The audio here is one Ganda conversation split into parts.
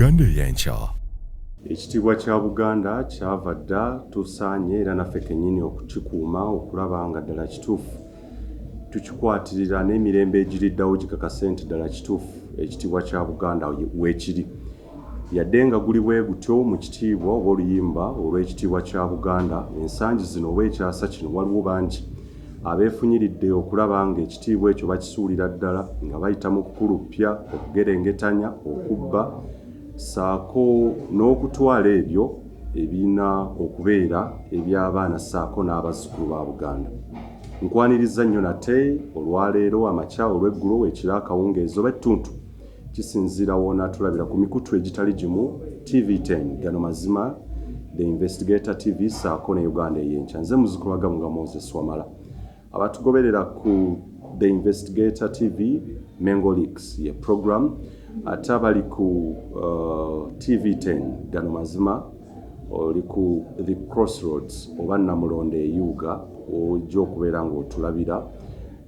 Uganda Eyenkya. Ekitiibwa kya Buganda kyava dda tusaanye era naffe kennyini okukikuuma okulaba nga ddala kituufu tukikwatirira n'emirembe egiriddawo gikakase nti ddala kituufu ekitiibwa kya Buganda weekiri. Yadde nga guli bwe gutyo mu kitiibwa oba oluyimba olw'ekitiibwa kya Buganda, ensangi zino oba ekyasa kino waliwo bangi abeefunyiridde okulaba nga ekitiibwa ekyo bakisuulira ddala nga bayita mu kukuluppya, okugerengetanya, okubba saako n'okutwala ebyo ebirina okubeera eby'abaana saako n'abazzukulu ba Buganda. Nkwaniriza nnyo nate olwaleero amakya olw'eggulo ekiro akawungeezi oba ettuntu kisinziira wona tulabira ku mikutu egitali gimu TV10 gano mazima The Investigator TV saako ne Uganda Eyenkya. Nze muzzukulu Agamu nga Moses Wamala. Abatugoberera ku The Investigator TV Mengo-Leaks ye program ate abali ku TV10 gano mazima oli ku The Crossroads oba Namulonde eyuga ojja okubeera ng'otulabira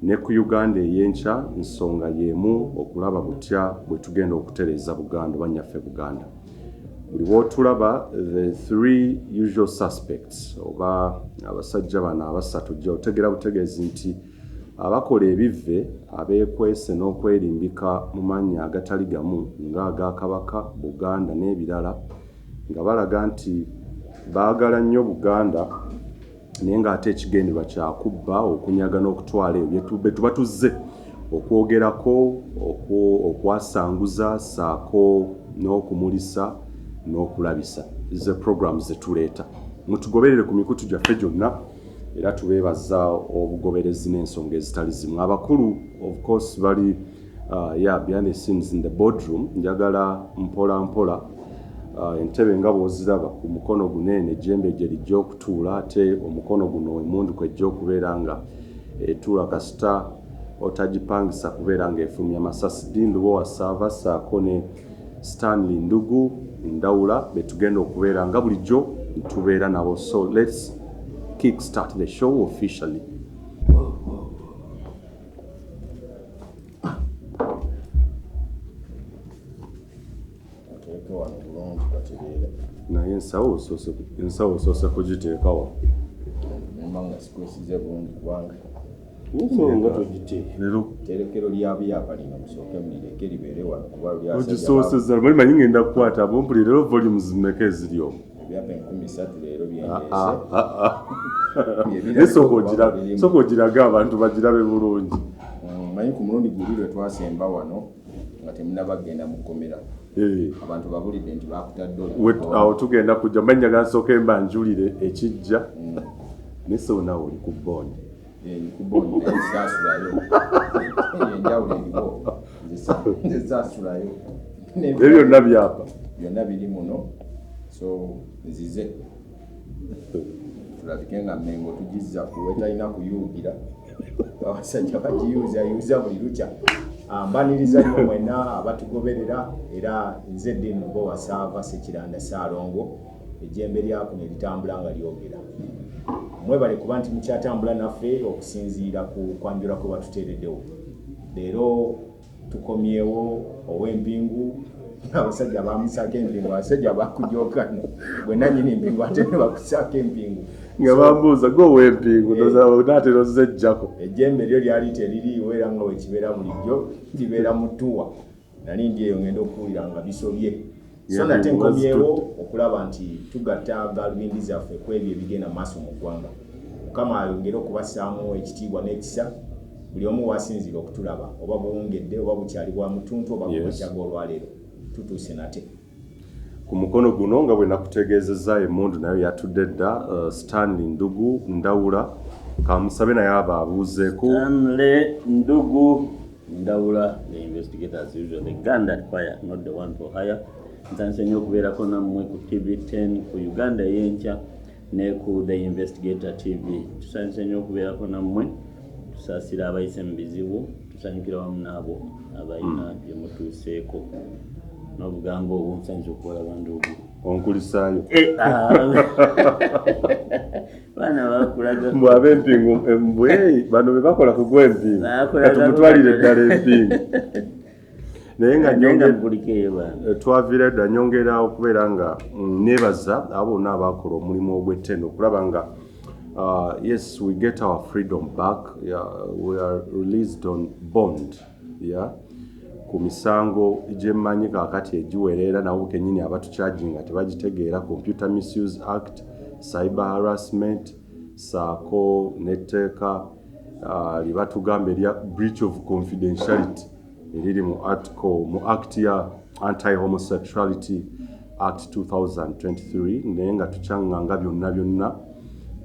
ne ku Uganda Eyenkya nsonga y'emu okulaba butya bwe tugenda okutereeza Buganda oba nnyaffe Buganda. Buli bw'otulaba the three usual suspects oba abasajja bano abasatu ojja otegera butegeezi nti abakola ebivve abeekwese n'okwerimbika mu mannya agatali gamu ng'aga Kabaka, Buganda n'ebirala nga balaga nti baagala nnyo Buganda naye ng'ate ekigendererwa kya kubba, okunyaga n'okutwala ebyo bye tuba tuzze okwogerako, okwasanguza saako n'okumulisa n'okulabisa. Ze programs ze tuleeta. Mutugoberere ku mikutu gyaffe gyonna era tubeebaza obugoberezi n'ensonga ezitali zimu. Abakulu of course bali behind the scenes in the boardroom. Njagala mpola mpola entebe nga bw'oziraba ku mukono guneene ejjembe gye lijja okutuula ate omukono guno emundu kwejja okubeera nga etuula kasita otagipangisa kubeera ng'efulumya masasi. Dindubo wasaava saako ne Stanley Ndugu Ndawula betugenda okubeera nga bulijjo tubeera nabo. So let's kick start the show officially. Naye ensawo osoose kugiteekawo nemanga sikwesize bulungi kubanga nsonga togiteeka terekero ly'Abyapa lino musooke mulireke libeere wano kuba ogisooseza muli manyi ngenda kukwata abompuli leero volumes zimeka eziryo ebyapa 13 leero byendeese sooka ogirage abantu bagirabe bulungi. Manyi ku mulundi guli lwe twasemba wano nga temunabagenda mu kkomera abantu babulidde nti bakutadde awo tugenda kujja manyaga nsooka emba njulire ekijja nesoonawe oli ku booni kuboni naye saasulayo enjawulo eriwo nze saasulayo byonna byapa byonna biri muno so nzize tulabike nga Mengo tugizza kuwetalina kuyuugira abasajja bagiyuuza buli lukya. Mbaniriza nnyo mwena abatugoberera era nze Dino bo wasaava Sekiranda Saalongo ejjembe lyako ne litambula nga lyogera. Mwebale kuba nti mukyatambula naffe okusinziira ku kwanjula kwe batuteereddewo. Leero tukomyewo ow'empingu abasajja bamusaako empingu, abasajja bakujokano bwe nannyini empingu ate ne bakusaako empingu nga bambuuza gwe ow'empingu naatera ozejjako. Ejjembe lyo lyali teririiwo era nga wekibeera bulijjo libeera mu ttuwa. Nali ndi eyo ngenda okuwulira nga bisobye. So nate nkomyewo okulaba nti tugatta gaalubindi zaffe ku ebyo ebigenda maaso mu ggwanga. Mukama ayongere okubassaamu ekitiibwa n'ekisa buli omu wasinzira okutulaba oba buwungedde oba bukyali bwa mutuntu oba bwakyaga olwaleero tutuuse nate. Ku mukono guno nga bwe nakutegeezezza emmundu nayo yatudde dda Stanley Ndugu Ndawula kamusabe naye aba abuuzeeko. Stanley Ndugu Ndawula, the investigator as usual, the gun that fire, not the one for hire. Nsanze nnyo okubeerako nammwe ku TV10 ku Uganda Eyenkya ne ku The Investigator TV. Tusanze nnyo okubeerako nammwe tusaasira abayise mu bizibu, tusanyukira wamu n'abo abalina bye mutuuseeko. N'obugambo obwo nsanze okubalaba Ndugu. Onkulisaayo. Baana bakulaga. Mbwe ab'empingu bano be bakola ku gw'empingu. Katumutwalire ddala empingu. naye nga nyongera twavira dda nyongera okubeera nga nebaza abo bonna abakola omulimu ogw'ettendo okulaba nga yes, we get our freedom back. Yeah, we are released on bond. Yeah. Ku misango gyemmanyi kaakati egiwerera nabo kennyini abatucharginga tebagitegeera, Computer Misuse Act, Cyber Harassment, saako n'etteeka libatugamba erya breach of confidentiality eriri mu act ya Anti-Homosexuality Act 2023, naye nga tukyanganga byonna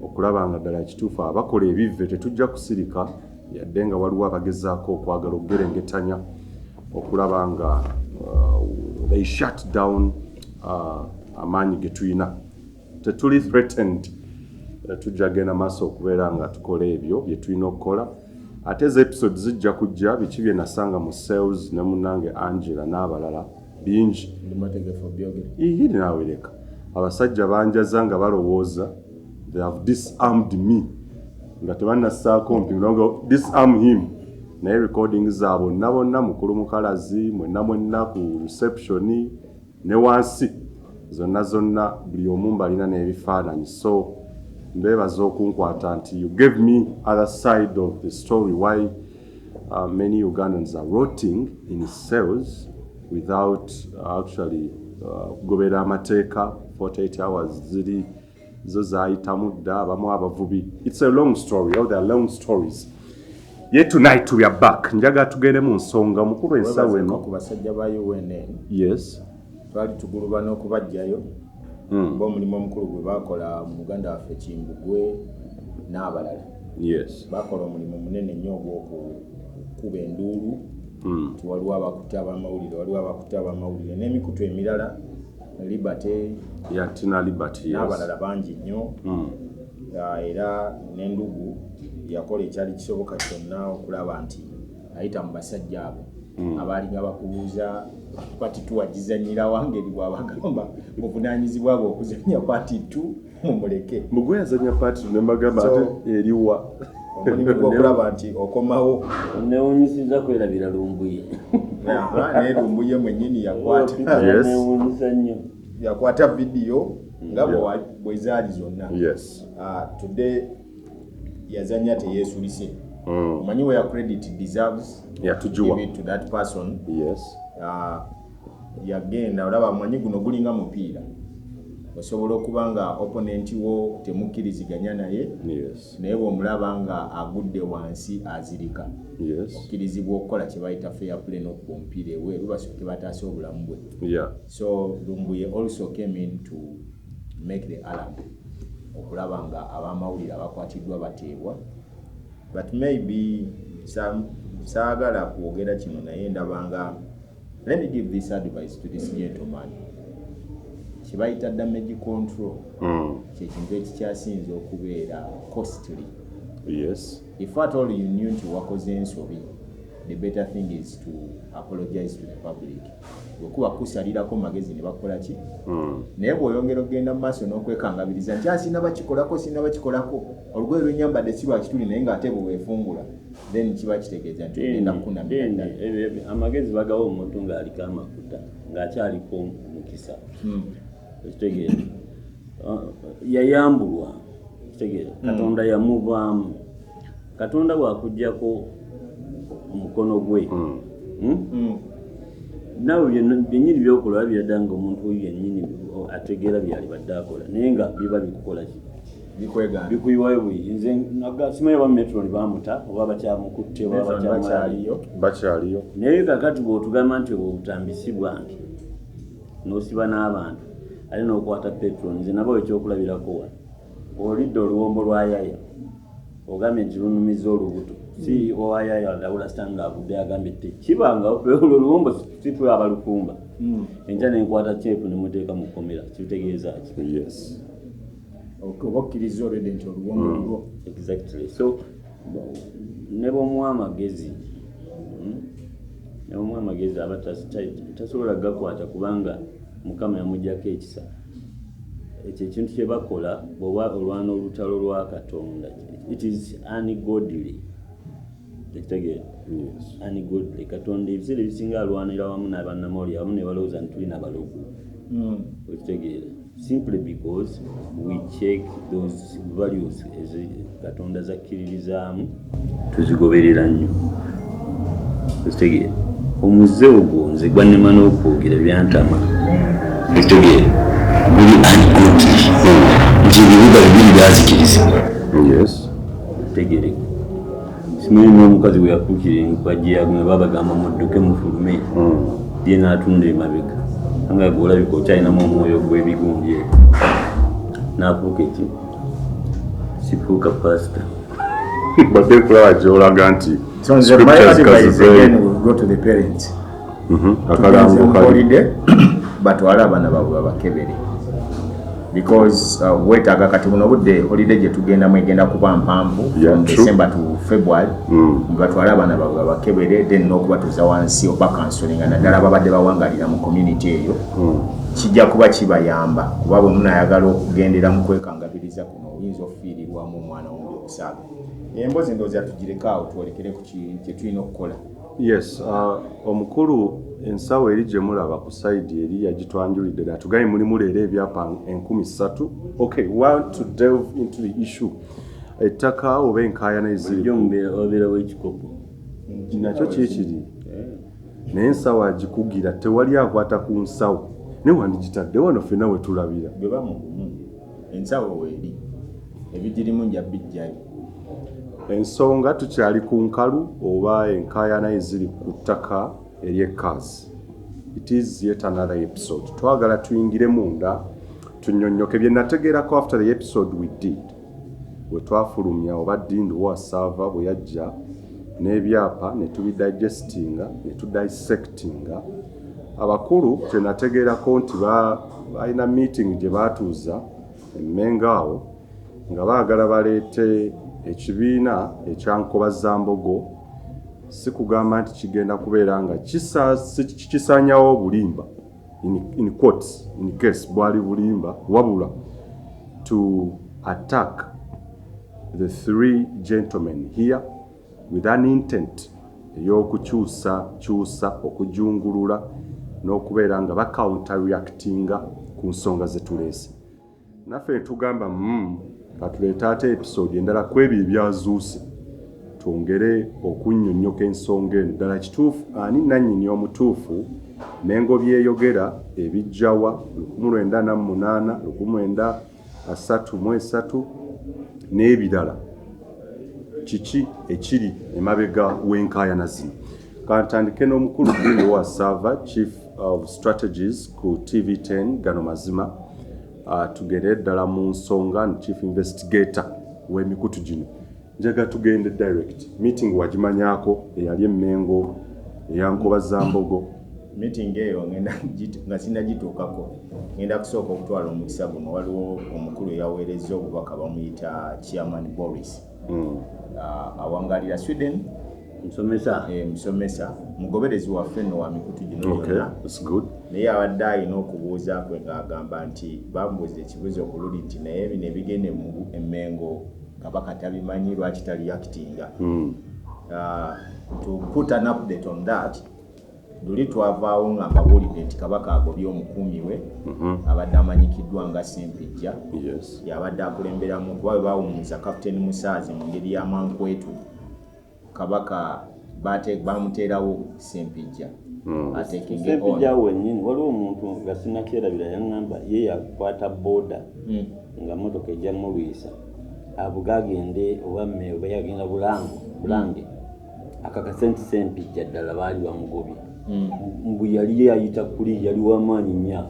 okulaba nga ddala kituufu abakola ebivve tetujja kusirika yadde nga waliwo abagezaako okwagala okugerengetanya okulaba nga they shut down amaanyi ge tulina. Tetuli threatened, tujja genda maaso okubeera nga tukola ebyo bye tulina okukola. Ate ezi episodes zijja kujja biki bye nasanga mu sales ne munnange Angela n'abalala bingi iri naawereka abasajja banjaza nga balowooza they have disarmed me nga tebannassaako mpi ngo disarm him, naye recording zaabo bonna mukulu mukalazi mwenna ku reception ne wansi zonna buli omu mbalina n'ebifaananyi. So mbeebaza okunkwata nti you gave me other side of the story why many Ugandans are rotting in cells without actually gobera amateeka 48 hours ziri zo zaayitamu dda abamu abavubi. It's a long story, all they are long stories. Yet tonight we are back. Njaga tugende mu nsonga mukulu ensawo eno ku basajja ba UNN. Yes. Twali tugulubana okubajjayo omulimu omukulu gwe bakola mu Uganda waffe Kimbugwe n'abalala. Yes. Bakola omulimu munene nnyo ogw'okukuba enduulu nti waliwo abakutte abamawulire n'emikutu emirala Liberty Tina Liberty n'abalala bangi nnyo. Era n'endugu yakola ekyali kisoboka kyonna okulaba nti ayita mu basajja abo abaalinga bakubuuza pati tuwagizanyira wangeri bw'abagamba buvunaanyizibwa bwe okuzanya pati tu mumuleke. Mugwe yazanya pati nembagamba ate eriwa omulimu gw'okulaba nti okomawo. Newunyisiza kwerabira Lumbuye. Naye Lumbuye mwennyini yakwata vidiyo nga bwe zaali zonna. Yes. Today yazanya teyeesulise. Omanyi where credit deserves. Tujuwa. Give it to that person. Yes. Yagenda olaba amanyi guno gulinga mupiira. Osobola okuba nga opponent wo temukkiriziganya naye. Yes. Naye bw'omulaba nga agudde wansi azirika. Yes. Okkirizibwa okukola kye bayita fair play n'okuba omupiira eweeru basooke bataase obulamu bwe. Yeah. So Lumbuye also came in to make the alarm okulaba nga abamawulire abakwatiddwa bateebwa. But maybe saagala kwogera kino naye ndabanga, let me give this advice to this gentleman. Kibayita damage control. Kyekintu ekikyasinze okubeera costly. Yes. If at all you knew nti wakoze ensobi, the better thing is to apologize to the public. Okuba kusalirako magezi ne bakola ki? Naye bw'oyongera okgenda mu maaso n'okwekangabiriza nti sinaba bakikolako olugoye lw'ennyambadde si lwakituli naye ng'ate bwe weefungula, then kiba kitegeeza nti ogenda kukunamira ddala. Amagezi bagawa omuntu ng'aliko amafuta ng'akyaliko mukisa. Kitegeeza yayambulwa. Kitegeeza Katonda yamuvaamu. Katonda bw'akuggyako omukono gwe. Nawe byennyini byokola byadanga omuntu oyo yennyini ategeera byali badde akola naye nga biba bikukola ki bikuyiwayo buli nze simanyi oba metro bamuta oba bakyamukutte oba bakyaliyo naye kakati bw'otugamba nti obutambisibwa nti n'osiba n'abantu ate n'okwata petro nze nabo ekyokulabirako wano olidde oluwombo lwa yaya ogambye nti lunumiza olubuto si owayaya ndawula sitanga agudde agambye te kibanga oluwombo situla abalufumba enkya nenkwata kyepu nemuteeka mu kkomera kitegeeza ki? Yes. Okkiriza olwedde nti oluwombo lulwo. Exactly. So ne bw'omuwa amagezi aba tasobola gakwata kubanga Mukama yamuggyako ekisa. Ekyo ekintu kye bakola bw'oba olwana olutalo lwa Katonda, it is ungodly. Ekitegeera. Ani good Katonda ebiseera ebisinga alwanira wamu n'abannamawulire abamu ne balowooza nti tulina abalogo. Ekitegeera. Simply because we check those values as Katonda zakkiririzaamu tuzigoberera nnyo. Ekitegeera. Omuze ogwo nze gwannema n'okwogera byantama. Ekitegeera. Guli anigoti nti ebibuga bibiri byazikirizibwa. Yes. Ekitegeere. Simanyi n'omukazi bwe yafuukira enkwajja yagumye babagamba mudduke mufulume ye n'atunda emabega nga gwe olabika okyalinamu omwoyo gw'ebigumbye n'afuuka eki sifuuka pasita badde kulaba gy'olaga nti So my advice again will go to the parents. Batwala abaana baabwe babakebere because wetaaga kati buno budde holiday gye tugendamu egenda kuba mpanvu from December to February batwala abaana baabwe babakebere then n'okubatuuza wansi oba counseling naddala babadde bawangalira mu community eyo kijja kuba kibayamba kuba bwe munayagala okugendera mu kwekangabiriza kuno oyinza okufiirirwamu omwana omubi okusaaga emboozi ndowooza tugireka twolekere ku kye tulina okukola. Yes, omukulu ensawo eri gye mulaba ku side eri yagitwanjulidde ddala tugaye mulimu leero ebyapa 13,000. Okay, we want to delve into the issue. Ettaka oba enkaayana eziri obeera w'ekikopo nakyo kiekiri naye ensawo agikugira tewali akwata ku nsawo naye wandigitadde wano ffenna we tulabira bwe bamugumu ensawo weeri ebigirimu nja bijjayo. Ensonga tukyali ku nkalu oba enkaayana eziri ku ttaka ery'Ekaazi. It is yet another episode. Twagala tuyingire munda tunnyonnyoke bye nategeerako after the episode we did. Bwe twafulumya oba Dindu wa Sava bwe yajja n'ebyapa ne tubidigestinga ne tudissectinga. Abakulu kye nategeerako nti balina meeting gye baatuuza emmengo awo nga baagala baleete ekibiina ekyankobazambogo si kugamba nti kigenda kubeera nga kisaanyawo obulimba in quotes in case bwali bulimba wabula to attack the three gentlemen here with an intent ey'okukyusa okujungulula n'okubeera nga bacounter reactinga ku nsonga ze tuleese. Naffe tugamba katuleeta ate episode endala ku ebyo ebyazuuse twongere okunnyonnyoka ensonga eno ddala kituufu ani nannyini omutuufu Mengo byeyogera ebijjawa 1998 1933 n'ebirala kiki ekiri emabega w'enkaayana zino. Kantandike n'omukulu Bwino wa Sava Chief of Strategies ku TV10 gano mazima tugere ddala mu nsonga Chief Investigator w'emikutu gino. Njaga tugende direct meeting wagimanyaako eyali emmengo eyankobazambogo. Meeting eyo nga sinagituukako ngenda kusooka okutwala omukisa guno waliwo omukulu eyaweereza obubaka bamuyita Chairman Boris awangalira Sweden musomesa mugoberezi waffe nno wa mikutu gino yonna naye abadde alina okubuuza kwe ng'agamba nti bambuuza ekibuuzo ku luli nti naye bino ebigende mu emmengo Kabaka tabimanyi lwaki tali actinga. To put an update on that luli twavaawo nga mbabuulidde nti Kabaka agobye omukuumi we abadde amanyikiddwa nga Sempijja yabadde akulemberamu kuba bwe baawummuza Captain Musaazi mu ngeri y'amankwetu Kabaka bamuteerawo Sempijja Sempijja wennyini waliwo omuntu nga sinnakyerabira yaŋŋamba ye yakwata booda nga motoka ejja mulwisa avuga agende oba mme oba yagenda bulange akakasenti Sempijja ddala baali bamugobye mbu yali yayita kuli yali w'amaanyi nnyo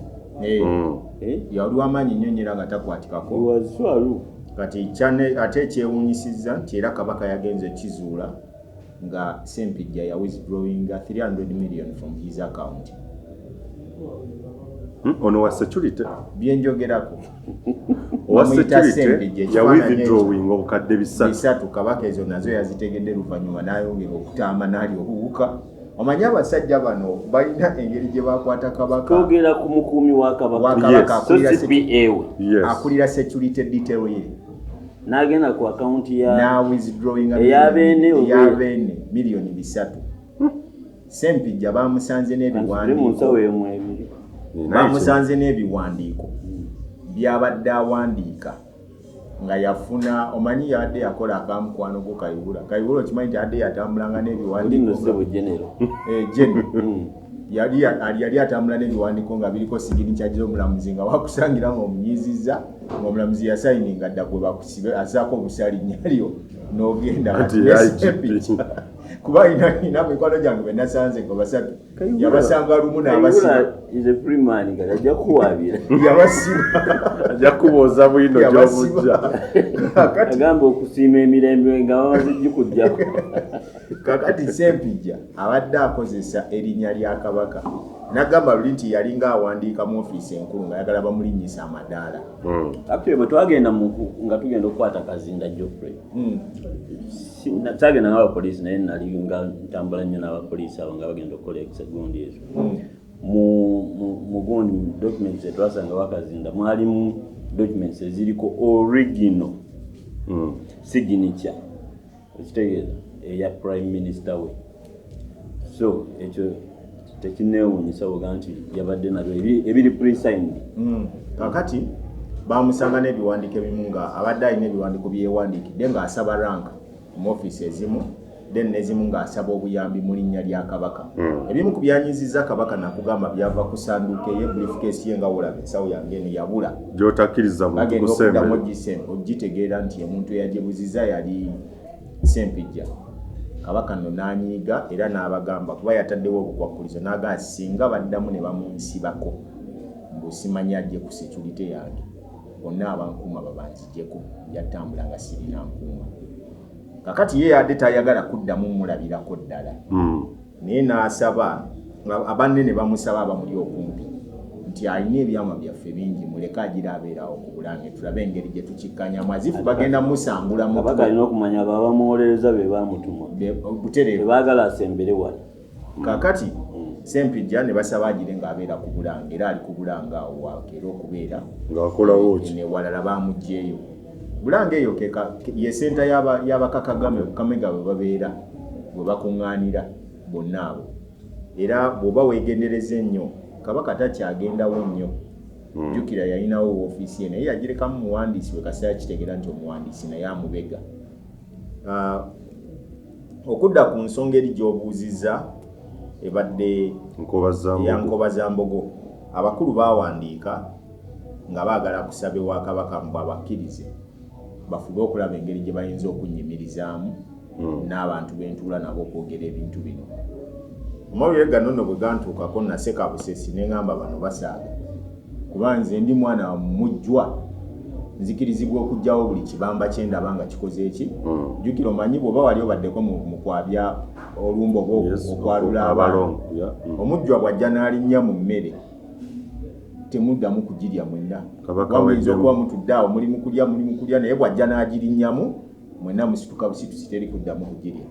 yali w'amaanyi nnyo nyera nga takwatikako waswalu kati ate ekyewuunyisizza nti era Kabaka yagenze ekizuula nga Sempijja ya withdrawing 300 million from his account. Ono wa security byenjogerako owa security ya withdrawing obukadde bisatu Kabaka ezo nazo yazitegedde luvannyuma n'ayongera okutaama n'ali okuwuka. Omanyi abasajja bano balina engeri gye bakwata Kabaka twogera ku mukuumi wa Kabaka akulira security detail ye n'agenda ku akaunti ya na withdrawing eyabene milioni 3 Sempijja bamusanze n'ebiwandiiko bamusanze n'ebiwandiiko byabadde awandiika nga yafuna omanyi yadde yakola akamukwano go Kayihura okimanyi nti adde yatambulanga n'ebiwandiiko yali atambula n'ebiwandiiko nga biriko siginicha gy'omulamuzi nga wakusangira ng'omunyiizizza ng'omulamuzi yasayininga dda gwe bakusibe asaako obusalinnya lyo n'ogenda kuba ina mikwano gyange be nasanze ngo basatu yabasanga lumu n'abasiba ajja kubuuza Bwino gy'obujja agamba okusiima emirembe nga bamaze gikujjako kakati Sempijja abadde akozesa erinnya lya Kabaka nagamba luli nti yalinga awandiika mu ofiisi enkulu nga yagala bamulinnyisa amadaala actually bwe twagenda nga tugenda okukwata Kazinda Geoffrey twagenda n'abapoliisi naye nali nga ntambula nnyo n'abapoliisi abo nga bagenda okukola ekisegundi ezo mu gundi documents etwasanga Wakazinda mwalimu documents eziriko original signature ekitegeeza eya prime minister we so ekyo tekineewuunyisa bwoga nti yabadde nabyo ebiri pre-signed kakati bamusanga n'ebiwandiiko ebimu nga abadde alina ebiwandiiko byewandiikidde ng'asaba rank mu ofiisi ezimu then n'ezimu ng'asaba obuyambi mu linnya lya Kabaka ebimu ku byanyizizza Kabaka nakugamba byava ku sanduuke ye briefcase ye nga wulaba ensawo yange eno yabula gy'otakkiriza muntu kusembe ogitegeera nti omuntu eyagibuzizza yali Sempijja Kabaka no n'anyiiga era n'abagamba kuba yataddewo obukwakkulizo n'agaa singa baddamu ne bamunsibako mbusimanya ajje ku security yange bonna abankuuma babanzijjeko yatambula nga sirina nkuuma kakati ye yadde tayagala kuddamu mulabirako ddala naye n'asaba abanne ne bamusaba abamuli okumpi nti alina ebyama byaffe bingi muleka agira abeerawo ku Bulange tulabe engeri gye tukikkanyamu azifu bagenda musangula Kabaka alina okumanya babamuwolereza be bamutuma butereevu baagala asembere wala kakati Sempijja ne basaba agire ng'abeera ku Bulange era ali ku Bulange awo wakeera okubeera ng'akolawo ki ne walala bamuggyeeyo Bulange eyo ye senta y'abakakagame Kamega bwe babeera bwe bakuŋŋaanira bonna abo era bw'oba weegendereza ennyo Kabaka takyagendawo nnyo jjukira yalinawo ofiisi ye naye yagirekamu muwandiisi we kaseera kitegeera nti omuwandiisi naye amubega okudda ku nsonga eri gy'obuuzizza ebadde ya Nkobazambogo abakulu bawandiika nga baagala kusaba ewa Kabaka mbu abakkirize bafube okulaba engeri gye bayinza okunnyimirizaamu n'abantu bentuula nabo okwogera ebintu bino omawulire gano nno bwe gantuukako naseka busesi ne ngamba bano basaaga kuba nze ndi mwana mujjwa nzikirizibwa okugjawo buli kibamba kyendaba nga kikoze eki jjukira omanyi bw'oba wali obaddeko mu kwabya olumbo okwalula abantu omujjwa bw'ajja n'alinnya mu mmere temuddamu kugirya mwenna wamuyinza okuba mutudde awo muli mukulya naye bw'ajja n'agirinnyamu mwenna musituka busitusi teri kuddamu kugirya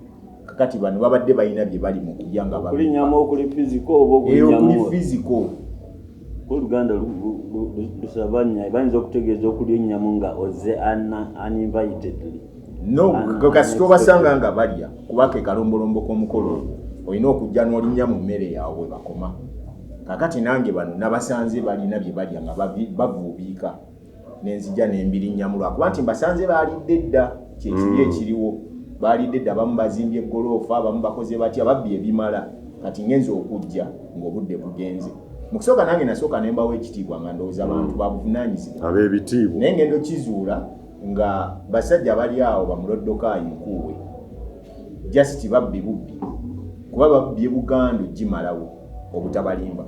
kakati bano babadde balina bye bali mu kulya nga kulinnyamu okuli fiziko oba okulinnyamu fiziko Oluganda lusabanya bayinza okutegeeza okulya ennyamu nga oze uninvitedly no kasita obasanga nga balya kubaka ekalombolombo k'omukolo olina okujja n'olinnya mu mmere yaabwe bakoma kakati nange bano nabasanze balina bye balya nga bavuubiika n'enzija n'embirinnyamu lwakuba nti mbasanze baalidde dda kyekibi ekiriwo baalidde dda abamu bazimbye eggoloofa abamu bakoze batya babbye ebimala kati ngenza okujja ng'obudde bugenze mukusooka nange nasooka ne mbawo ekitiibwa nga ndowooza abantu babuvunaanyizibwa ab'ebitiibwa naye ngendo kizuula nga basajja bali awo bamuloddoka Enkuwe just babbi bubbi kuba babbye Buganda gimalawo obutabalimba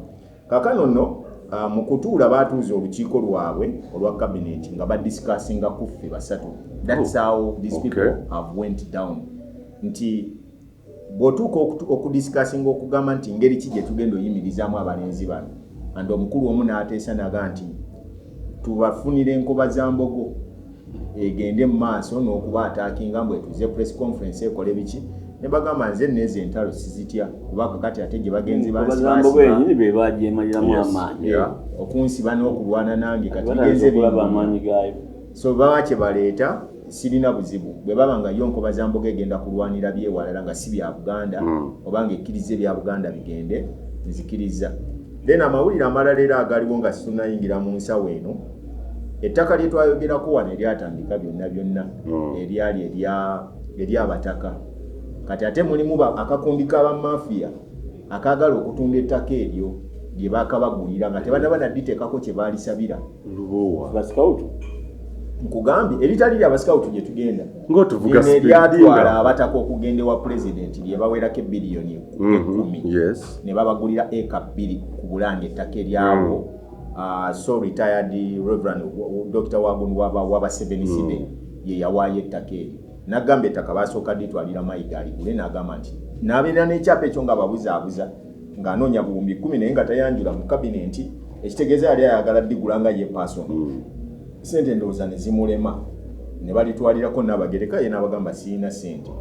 kakano nno mu kutuula baatuuza olukiiko lwabwe olwa cabinet nga badiscussinga kuffe basatu that's how these people have went down nti bw'otuuka okudiscussinga okugamba nti ngeri ki gye tugenda oyimirizaamu abalenzi bano andi omukulu omu n'ateesa naga nti tubafunire Nkobazambogo egende mu maaso n'okuba ataakinga mbwe tuze press conference ekole biki ne bagamba nze nezo entalo sizitya kuba kakati ate gye bagenzi Nkobazambogo yennyini be bagyemaliramu amaanyi okunsiba n'okulwana nange kati bigenze kulaba amaanyi gaayo so baba kye baleeta sirina buzibu bwe baba nga yo Nkobazambogo egenda kulwanira byewalala nga si bya Buganda obanga ekkirize bya Buganda bigende nzikiriza. Then amawulire amalala era agaliwo nga situnayingira mu nsawo eno, ettaka lye twayogerako wano eryatandika byonna eryali ery'abataka. Kati ate mulimu akakundi k'abamafiya akagala okutunda ettaka eryo lye bakabagulira nga tebanaba nadditeekako kye baalisabira. Basikawutu nkugambye eritali lya basikawutu gye tugenda ng'otuvuga lyatwala abataka okugenda ewa pulezidenti lye bawerako biliyoni 10 ne babagulira eka 2 ku Bulange ettaka eryabo. So retired Reverend Dr. Wagunu waba Sebeniside ye yawaayo ettaka eryo. Nagamba ettaka basooka ditwalira Mayiga aligule n'agamba nti n'abeera n'ekyapa ekyo nga babuzaabuza ng'anoonya buwumbi 10 naye nga tayanjula mu kabinenti, ekitegeeza yali ayagala digula nga ye person. Sente ndowooza ne zimulema ne balitwalirako n'abagereka ye n'abagamba sirina sente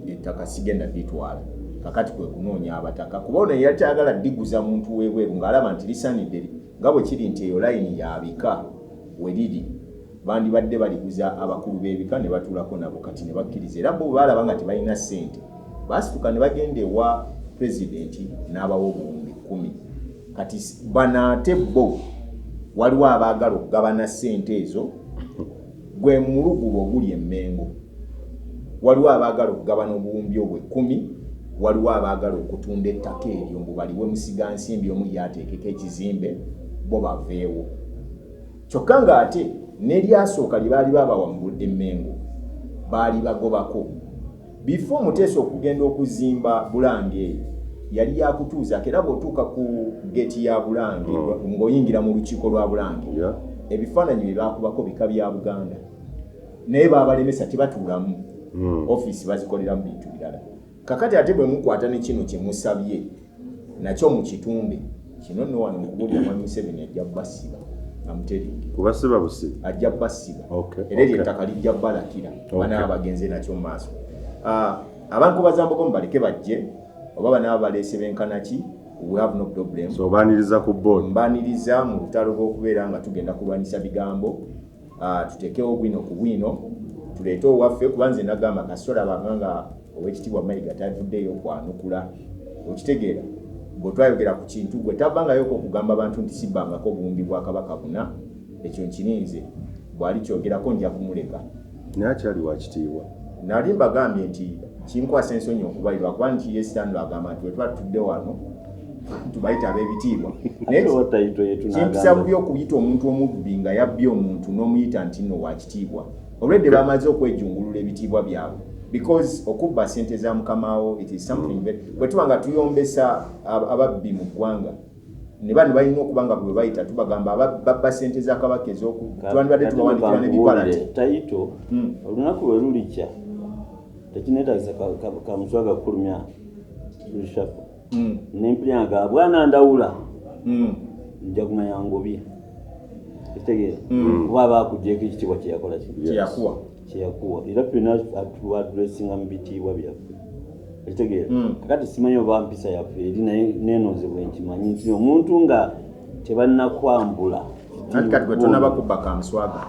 ettaka sigenda ditwala. Kakati kwe kunoonya abataka kuba ono yali ayagala diguza muntu webweru ng'alaba nti lisanidde nga bwe kiri nti eyo layini yabika we liri bandibadde baliguza abakulu b'ebika ne batuulako nabo kati ne bakkiriza. Era bo baalaba nga tebalina ssente basituka ne bagenda ewa pulezidenti n'abawa obuwumbi 10. Kati banaate bo waliwo abaagala okugabana ssente ezo gwe mulugubo oguli Mengo, waliwo abaagala okugabana obuwumbi obwe 10, waliwo abaagala okutunda ettaka eryo mbu baliwe musigansimbi omu yateekeko ekizimbe bo baveewo. Kyokka ng'ate n'eryasooka lye baali babawa mu Mengo baali bagobako. Before Muteesa okugenda okuzimba Bulange yali yakutuuza era bw'otuuka ku geti ya Bulange ng'oyingira mu lukiiko lwa Bulange ebifaananyi bye baakubako bika bya Buganda naye baabalemesa tebatuulamu ofiisi bazikoleramu bintu birala. Kakati ate bwe mukwata ne kino kye musabye nakyo mu kitumbe kino nno wano mukubuulira Mwami Museveni ajja basiba amuteringi kubasiba busiba ajja basiba era eryo ettaka lijja balakira banaaba bagenze nakyo mu maaso. Abankobazambogo mubaleke bajje oba banaaba baleese benkana ki, we have no problem. So baniriza ku board mbaniriza mu lutalo lw'okubeera nga tugenda kulwanyisa bigambo. Tuteekewo Bwino ku Bwino tuleete owaffe kuba nze nagamba kasola banganga Oweekitiibwa Mayiga tavuddeyo kwanukula okitegeera bw'otwayogera ku kintu gwe tabangayo okugamba abantu nti sibbangako obuwumbi bwa Kabaka buna ekyo nkirinze bw'ali kyogerako nja kumuleka naye akyali wa kitiibwa. Nali mbagambye nti kinkwasa ensonyi okubalirwa kuba nti yesitando agamba nti wetwa tutudde wano tubayita ab'ebitiibwa kimpisa bubi okuyita omuntu omubbi nga yabbye omuntu n'omuyita nti nno wa kitiibwa olwedde bamaze okwejungulula ebitiibwa byabwe because okubba sente za mukamaawo it is something bwe tuba nga tuyombesa ababbi mu ggwanga ne bano balina okuba nga bwe bayita tubagamba babba sente za Kabaka ez'okutwandibadde tubawandikira n'ebipalati tayito olunaku lwe lulikya tekineetagisa kamuswaga kukulumya lushafu nempulyaga bwana ndawula nja kumanya ngobye ekitegeera kuba baakuggyeko ekitiibwa kyeyakola kyeyakuwa era ffena atuadressinga mu bitiibwa byaffe ekitegeera kakati simanyi oba mpisa yaffe eri naye neenozebwa nkimanyi nti omuntu nga tebannakwambula kati gwe tonabakubba kamuswaga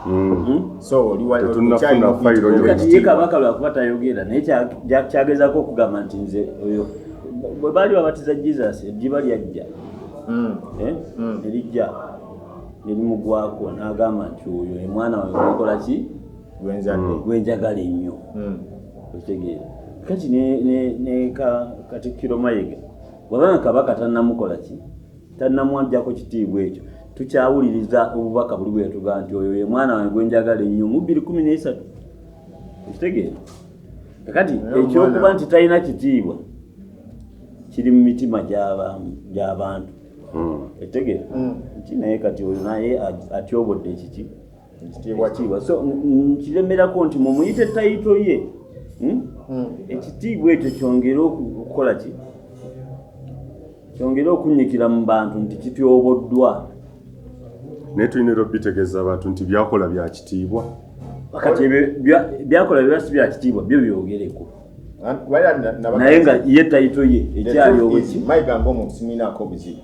so ye Kabaka lwakuba tayogera naye kyagezako okugamba nti nze oyo bwe baali babatiza Jesus ejjiba lyajja nerijja nerimugwako n'agamba nti oyo mwana wange gwekola ki gwenjagala ennyo okitegeera. Kati ne Katikkiro Mayiga bwabanga Kabaka tannamukola ki tannamwaggyako kitiibwa ekyo tukyawuliriza obubaka buli bwe tugaa nti oyo ye mwana wange gwenjagala ennyo mu 2013 okitegeera. Kakati ekyokuba nti talina kitiibwa kiri mu mitima gy'abantu ekitegeera nti naye kati oyo naye atyobodde ekiki ekitiibwa so nkiremerako nti mumuyite tayito ye ekitiibwa ekyo kyongere okukola ki kyongere okunyikira mu bantu nti kityoboddwa naye tulina era obitegeeza abantu nti byakola bya kitiibwa kati byakola byasi bya kitiibwa byo byogereko naye nga ye tayito ye ekyali obweki Mayiga ng'omuntu simuinaako buzibu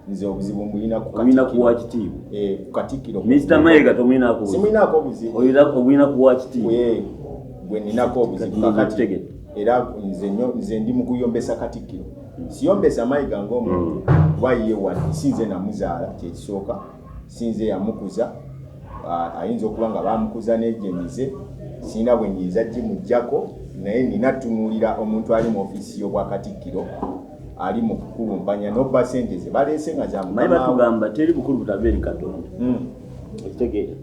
nze obuzibu mbulina kuwa kitiibwa ku Katikkiro Mr. Mayiga tomwina ko simulinako obuzibu obwina kuwa kitiibwa gwe ninako obuzibu kakati era nze ndi mu kuyombesa Katikkiro siyombesa Mayiga ng'omuntu kuba ye wadi sinze namuzaala kyekisooka sinze yamukuza ayinza okuba nga bamukuza n'ejjemize sina bwe nyinza gimuggyako naye ninatunuulira omuntu ali mu ofiisi y'obwa Katikkiro ali mu kukulumpanya n'obba ssente ze baleese nga zamugamba batugamba teri bukulu butava eri Katonda ekitegeera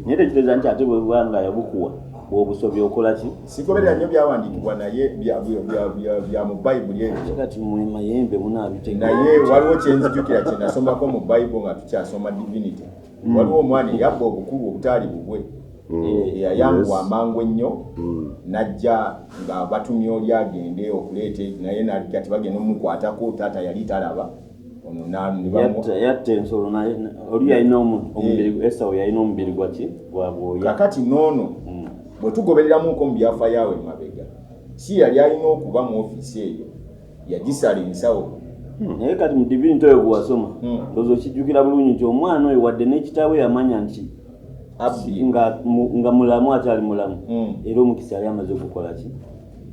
naye tekitegeeza nti ate bwe buba nga yabukuwa bw'obusobya okola ki sigoberera nnyo byawandiikibwa naye bya mu bayibuli ebyo kati mwe mayembe munaabitegeera naye waliwo kyenzijukira kye nasomako mu bayibuli nga tukyasoma divinity waliwo omwana eyabba obukulu obutaali bubwe yayanguwa amangu ennyo najja nga batumye oli agende okuleeta naye kati bagenda omukwatako taata yali talaba yatta ensolo oli yalina omubiri Esau yalina omubiri gwaki gwabwoya kakati noono bwe tugobereramuko mu byafaayo awe mabega si yali alina okuba mu ofiisi eyo yagisala ensawo naye kati mu divinity oyo gwasoma ndowooza okijjukira bulungi nti omwana oyo wadde n'ekitaawe yamanya nti nga mulamu akyali mulamu era omukisa yali amaze okukola ki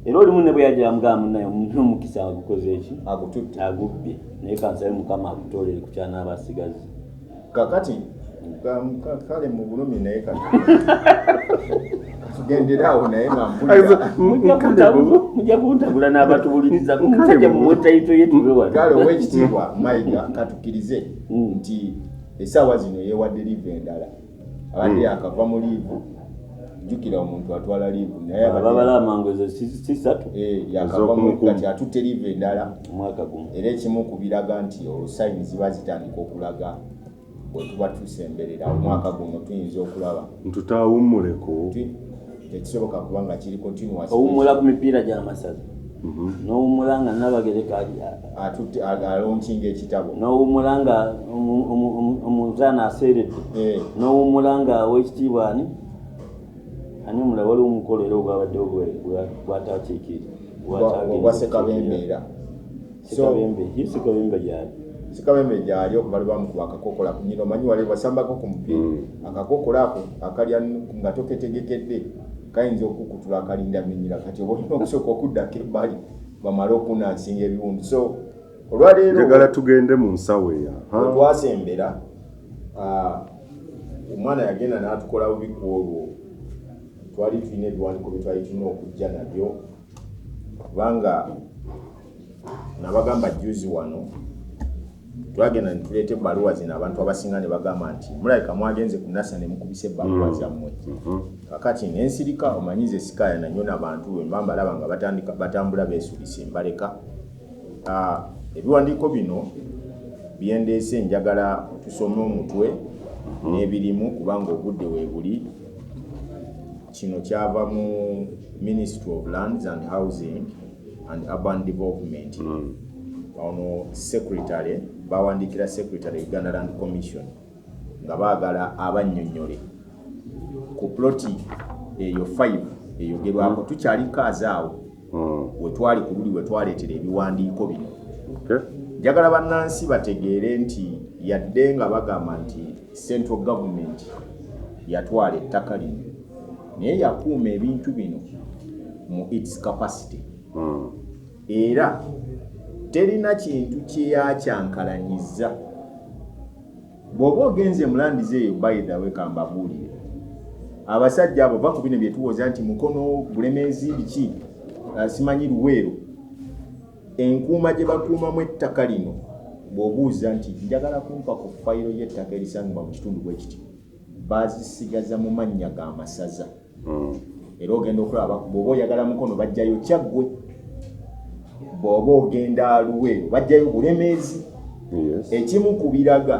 era olimu ne bwe yajja amugamba munnaye omukisa agukoze eki agubbye naye kansabe Mukama akutoolere ku kyanaaba asigazi kakati kale mu bulumi naye kati tugendera awo naye mujja kuntabula n'abatubuliriza kumusajja muwe tayito ye tubewa kale ow'ekitiibwa Mayiga katukkirize nti essaawa zino yeewadde liivu endala abadde akava mu liivu jjukira omuntu atwala liivu naye babala amangu ezo si ssatu yakava mu kati atutte liivu endala omwaka gumu era ekimu ku biraga nti olusayini ziba zitandika okulaga bwe tuba tusemberera omwaka guno tuyinza okulaba ntutawummuleko tekisoboka kubanga kiri continuous owummula ku mipiira gy'amasaza n'owummula nga Nabagereka alonkinga ekitabo n'owummula nga omuzaana aseeredde n'owummula nga ow'ekitiibwa ani omulala waliwo omukolo era ogwabadde gwatakiikiri ogwa Sekabembeera Sekabembe gyali Sekabembe gyali okuva lwe bamukuba akakokola ku nyina omanyi wali wasambako ku mupiira akakokola ako akalya nga toketegekedde kayinza okukutula akalinda minyira kati oba olina okusooka okuddako ebbali bamale okunansinga ebiwundu so olwaleero njagala tugende mu nsawo eya twasembera omwana yagenda n'atukola bubiku olwo twali tulina ebiwandiiko bye twali tulina okujja nabyo kubanga nabagamba juzi wano twagenda netuleeta ebbaluwa zino abantu abasinga ne bagamba nti mulabika mwagenze ku NASA ne mukubisa ebbaluwa zammwe kakati nensirika omanyize sikaaya nanyo n'abantu bwe mba mbalaba nga batambula beesulisa embaleka ebiwandiiko bino byendeese njagala tusome omutwe n'ebirimu kubanga obudde weebuli kino kyava mu Ministry of Lands and Housing and Urban Development ono secretary bawandikira secretary Uganda Land Commission nga baagala abannyonnyole ku ploti eyo 5 eyogerwako tukyali kaazi awo wetwali ku luli wetwaleetera ebiwandiiko bino njagala bannansi bategeere nti yadde nga bagamba nti central government yatwala ettaka lino naye yakuuma ebintu bino mu its capacity era terina kintu kyeyakyankalanyiza bw'oba ogenze mulandiza eyo by the way kambabuulire abasajja abo baku bino byetuwoza nti mukono bulemeezi biki simanyi luweero enkuuma gye bakuumamu ettaka lino bw'obuuza nti njagala kumpa ku fayiro y'ettaka erisangibwa mu kitundu bwe kiti bazisigaza mu mannya g'amasaza era ogenda okulaba bw'oba oyagala mukono bajjayo kyaggwe bw'oba ogenda luweero bajjayo bulemeezi ekimu ku biraga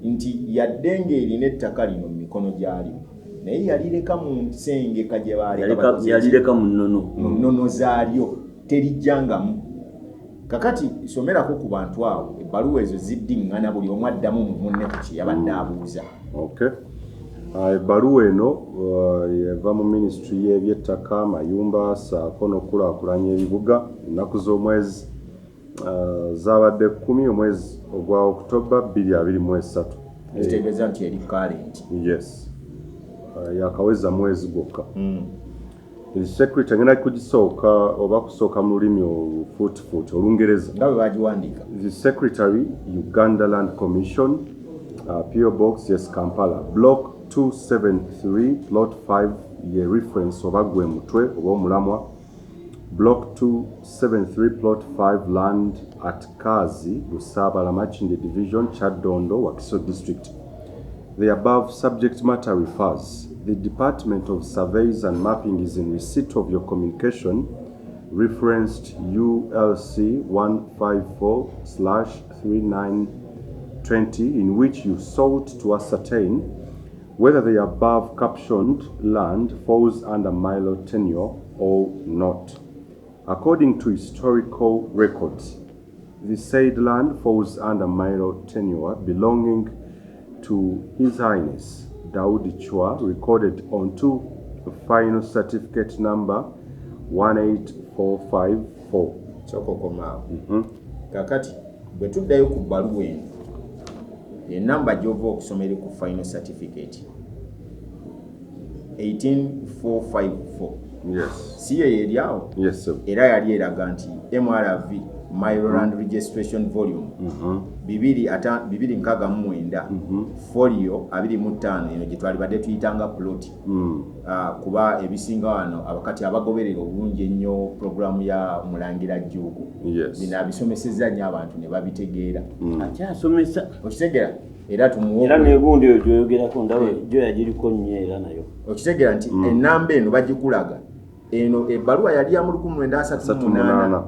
nti yadde ng'erina ettaka lino mu mikono gyalimu naye yalireka mu nsengeka gye yalireka mu nnono zaalyo terijjangamu kakati somerako ku bantu awo ebbaluwa ezo ziddiŋŋana buli omu addamu mu munne ku kye yabadde abuuza ebbaluwa eno eva mu minisitule y'ebyettaka mayumba saako n'okulaakulanya ebibuga ennaku z'omwezi Zabadde 10 omwezi ogwa October 2023. Kitegeeza nti eri current. Yes. Yakaweza mwezi gwokka. The secretary ngena kugisooka oba kusooka mu lulimi olufuutifuuti Olungereza. Nga bwe bagiwandiika. The secretary, Uganda Land Commission, PO Box, yes, Kampala, Block 273, Plot 5, ye reference oba gwe mutwe oba omulamwa. Block 273, Plot 5, land at Kazi, Lusabala Machinde Division, Chaddondo, Wakiso District. The above subject matter refers. The Department of Surveys and Mapping is in receipt of your communication referenced ULC 154/3920 in which you sought to ascertain whether the above captioned land falls under Milo tenure or not. According to historical records, the said land falls under Milo tenure belonging to His Highness Daudi Chwa, recorded on to final certificate number 18454. Chokokoma. Kakati bwe tuddayo ku bbaluwa eno enamba gy'ova okusomera ku final certificate 18454. Yes. Si ye eri awo? Yes, sir. Era yali eraga nti MRV Milo Land Registration Volume 269 folio 25 eno gye twalibadde tuyitanga plot. Kuba ebisinga wano abakati abagoberera obulungi ennyo programu ya Mulangira Jjuuku. Yes. Bino abisomesezza nnyo abantu ne babitegeera. Akyasomesa. Okitegeera? Era tumuwa. Era n'egundi eyo gyoyogerako ndaba gyo yagiriko nnyo era nayo. Okitegeera nti ennamba eno bagikulaga. Eno ebbaluwa yali ya 1938.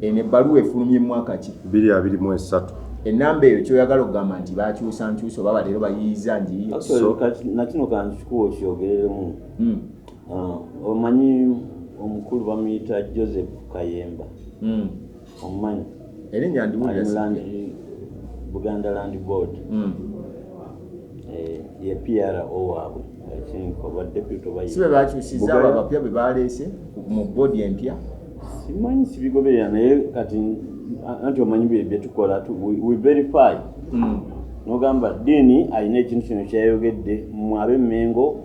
Eno ebbaluwa efulumye mu mwaka ki? 2023. Ennamba eyo kyoyagala okugamba nti bakyusa nkyusa oba leero bayiyiza nji. Nakino kankikuwa okyogereremu. Omanyi omukulu bamuyita Joseph Kayemba. Omumanyi? Erinnya ndiwulira Buganda Land Board. Ye PRO waabwe. Sibe bakyusizza abo abapya bwe baleese mu boodi empya. Simanyi sibigoberera naye kati anti omanyi bye tukola we verify. Nogamba dini alina ekintu kino kyayogedde mu abe Mengo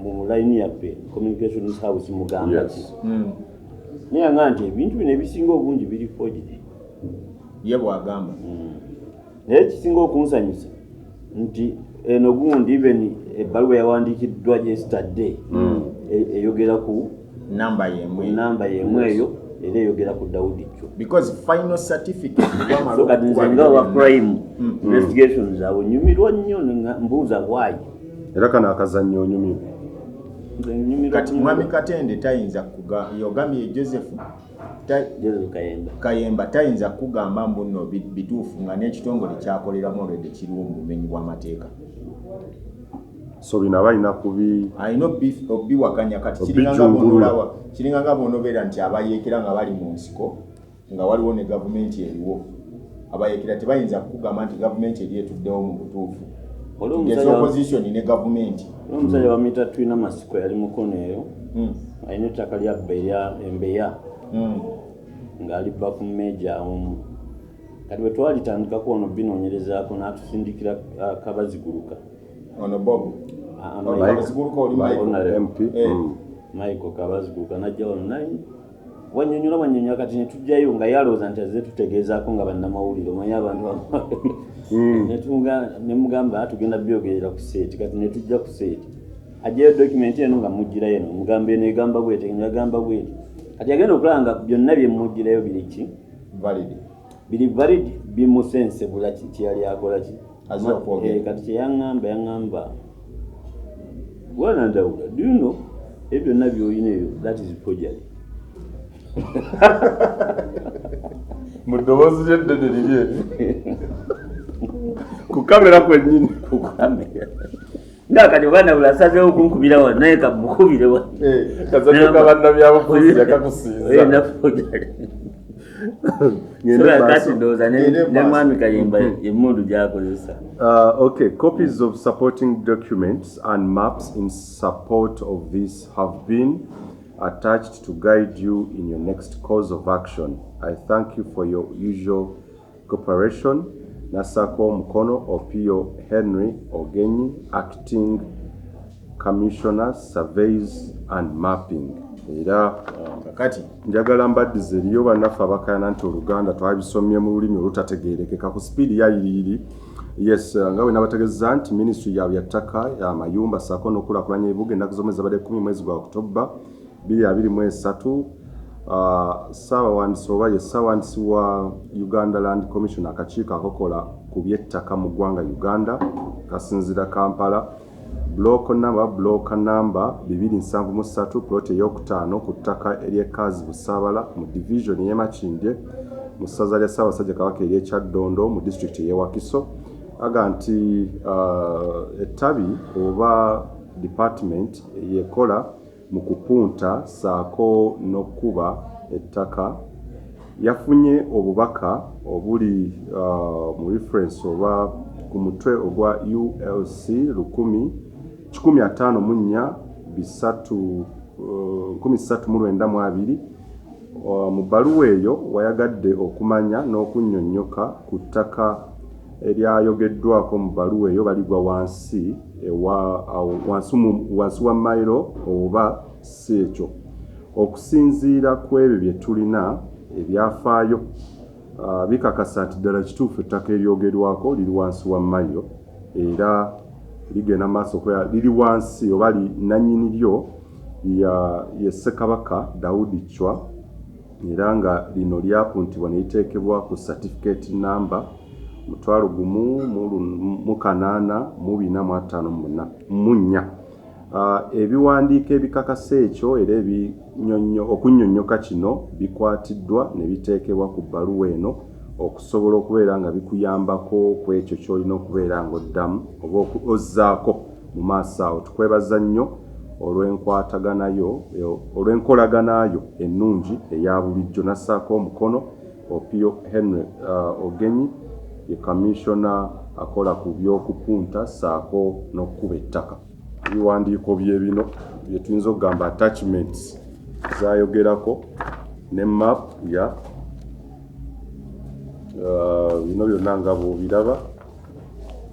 mu line yaffe communications house mugamba ki. Naye nga nti ebintu bino ebisinga obungi biri forged. Ye bwagamba. Naye ekisinga okunsanyusa nti eno gundi even ebbaluwa yawandiikiddwa yesterday eyogera ku namba yemwe eyo era eyogera ku Daudi Chwa. Because final certificate so kati nze nga wa crime investigations awo nyumirwa nnyo mbuuza why. Era kana akazannyo onyumirwa. Kati Mwami Katende tayinza yogambye Joseph Kayemba tayinza kugamba mbuno bituufu nga n'ekitongole kyakoleramu olwedde kiriwo mu bumenyi bw'amateeka. So binaba ina kubi alina obiwakanya kati kiringa nga bonobeera nti abayeekera nga bali mu nsiko nga waliwo ne gavumenti eriwo. Abayeekera tebayinza kugamba nti gavumenti eri etuddewo mu butuufu. Opposition ne gavumenti. Omusajja bamuyita Twina Masiko yali mukono eyo. Alina ettaka lya Embeya. Ng'ali back major kati bwe twalitandikako ono binoonyerezaako n'atusindikira Kabaziguruka. Ono Bob. Kabaziguruka oli MP. Michael Kabaziguruka najja wano naye wanyonyola kati ne tujjayo nga yalowooza nti azze tutegeezaako nga bannamawulire omanyi abantu ne mugamba tugenda byogerera ku seeti kati ne tujja ku seeti ajjayo document eno nga mugirayo eno mugamba eno egamba bwete ngagamba bwete kati agenda okulanga byonna bye mugirayo biri ki biri valid bimusensebula kiyali akola ki kati kyeyaŋŋamba Bwana Ndawula, do you know ebyo byonna by'olina eyo that is forgery. Mu ddoboozi ly'eddene lirye ku kamera kwennyini ku kamera nga kati Bwana Ndawula asazeewo okunkubira wano naye kamukubire wano kazadde kabannabyabufuzi yakakusinza forgery. Kati ndowooza ne Mwami Kayemba emmundu gy'akozesa. Okay, copies of supporting documents and maps in support of this have been attached to guide you in your next course of action. I thank you for your usual cooperation. Nasako Mukono Opio Henry Ogenyi, Acting Commissioner, Surveys and Mapping. Era kakati njagala mbaddize eriyo bannaffe abakayana nti Oluganda twabisomye mu lulimi olutategeerekeka ku sipiidi yayiriiri. Yes, nga bwe nabategeeza nti Ministry ya By'Ettaka y'Amayumba ssaako n'okulaakulanya ebibuga ennaku zomwe zabadde 10 mwezi gwa Oktoba 2023. Ssaabawandiisi oba ye ssaabawandiisi wa Uganda Land Commission akakiiko akokola ku by'ettaka mu ggwanga Uganda kasinzira Kampala. Block number 273 plot ey'okutaano ku ttaka ery'Ekaazi Busaabala mu division y'e Makindye mu ssaza lya Ssaabasajja Kabaka ery'Ekyaddondo mu district y'e Wakiso. Aga nti ettabi oba department yekola mu kupunta ssaako n'okkuba ettaka yafunye obubaka obuli mu reference oba ku mutwe ogwa ULC 15392 mu bbaluwa eyo wayagadde okumanya n'okunnyonnyoka ku ttaka eryayogeddwako mu bbaluwa eyo baligwa wansi wa mayiro oba si ekyo. Okusinziira ku ebyo bye tulina ebyafaayo bikakasa nti ddala kituufu ettaka eryogerwako liri wansi wa mayiro era ligenda maaso liri wansi oba nannyini lyo ye Ssekabaka Daudi Chwa era nga lino lyapuntibwa ne liteekebwa ku certificate number 18454. Ebiwandiiko ebikakasa ekyo era okunnyonnyoka kino bikwatiddwa ne biteekebwa ku bbaluwa eno okusobola okubeera nga bikuyambako ku ekyo ky'olina okubeera ng'oddamu oba ozzaako mu maaso awo. Tukwebaza nnyo olw'enkolaganayo ennungi eya bulijjo. Nassaako omukono Opio Henry Ogenyi ye Commissioner akola ku by'okupunta ssaako n'okkuba ettaka. Ebiwandiiko bye bino bye tuyinza okugamba attachments zayogerako ne map ya bino byonna nga bw'obiraba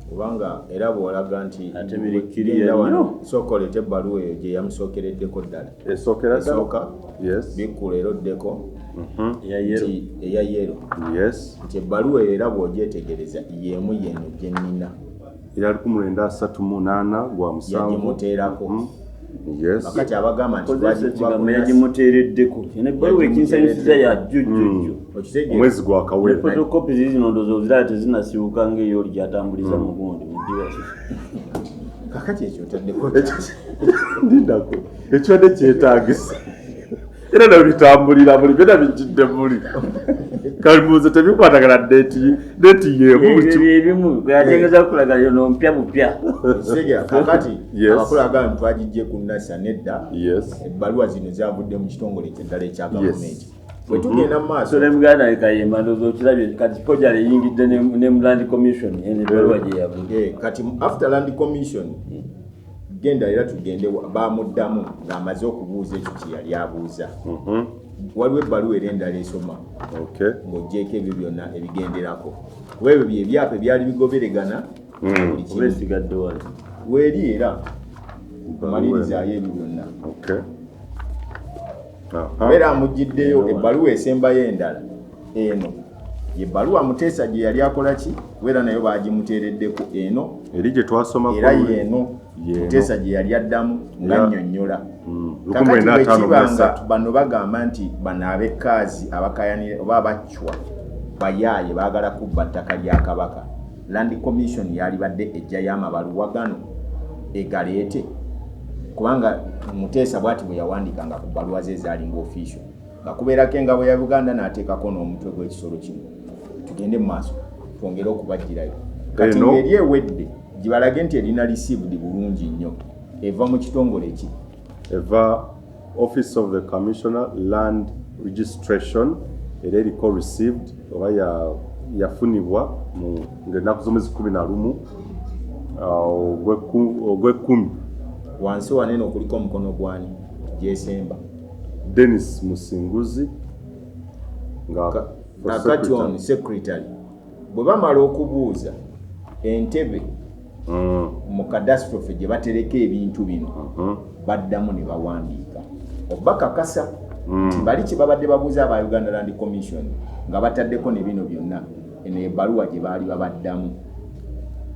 kubanga era bw'olaga nti ate birikiriya nnyo sookolete ebbaluwa eyo gye yamusookereddeko ddala esooka yes bikkuleeroddeko eya yero yes nti ebbaluwa eyo era bw'ogyetegereza yeemu yeno gye nnina era 1938 gwa musanvu yagimuteerako yes akati abagamba nti yagimuteereddeko ebbaluwa ekinsanyusiza ya jjujjujju omwezi gwa Kawere fotokopi zino ndowooza oziraba tezinasibuka ng'eyo lyatambuliza mu gundi mu ddiwa kakati ekyo otaddeko ndindako ekibadde kyetaagisa era nabyo bitambulira buli byonna bijjidde muli kalimuze tebikwatagana deeti yeemu ebimu bweyategeeza kukulaga yono mpya bupya segera kakati abakulu agamba twagijje ku nasa nedda ebbaluwa zino zavudde mu kitongole kyeddala ekya gavumenti bwe tugenda mu maaso ne Buganda ekayemba ndowooza okirabye kati pojala eyingidde ne mu Land Commission ebbaluwa gye yavudde kati after Land Commission genda era tugende bamuddamu ng'amaze okubuuza ekyo kye yali abuuza waliwo ebbaluwa era endala esoma ng'oggyeko ebyo byonna ebigenderako kuba ebyo byebyapa ebyali bigoberegana buli kimu esigadde wali weeri era kumalirizaayo ebyo byonna beera amugiddeyo ebbaluwa esembayo endala eno yebbaluwa Muteesa gye yali akola ki weera nayo baagimuteereddeko eno eri gye twasomako era yeeno Muteesa gye yali addamu nga nnyonnyola kakati bwekibanga bano bagamba nti bano ab'Ekaazi abakayanire oba abacwa bayaaye baagala kubba ttaka lya Kabaka. Land Commission yalibadde ejjayo amabaluwa gano egaleete kubanga Muteesa bw'ati bwe yawandiikanga ku bbaluwa ze zaalinga official nga kubeerako engabo ya Buganda n'ateekako n'omutwe gw'ekisolo kino. Tugende mu maaso twongere okubagirayo kati ng'eri ewedde gibalage nti erina received bulungi nnyo eva mu kitongole ki eva Office of the Commissioner Land Registration era eriko received oba yafunibwa mu ng'ennaku z'omwezi 11 ogw'ekkumi wansi wanene okuliko omukono gwani gyesemba Dennis Musinguzi kakati ono secretary bwe bamala okubuuza Entebbe mu catastrophe gye batereka ebintu bino baddamu ne bawandiika obakakasa nti bali kye babadde babuuza aba Uganda Land Commission nga bataddeko ne bino byonna eno ebbaluwa gye baali babaddamu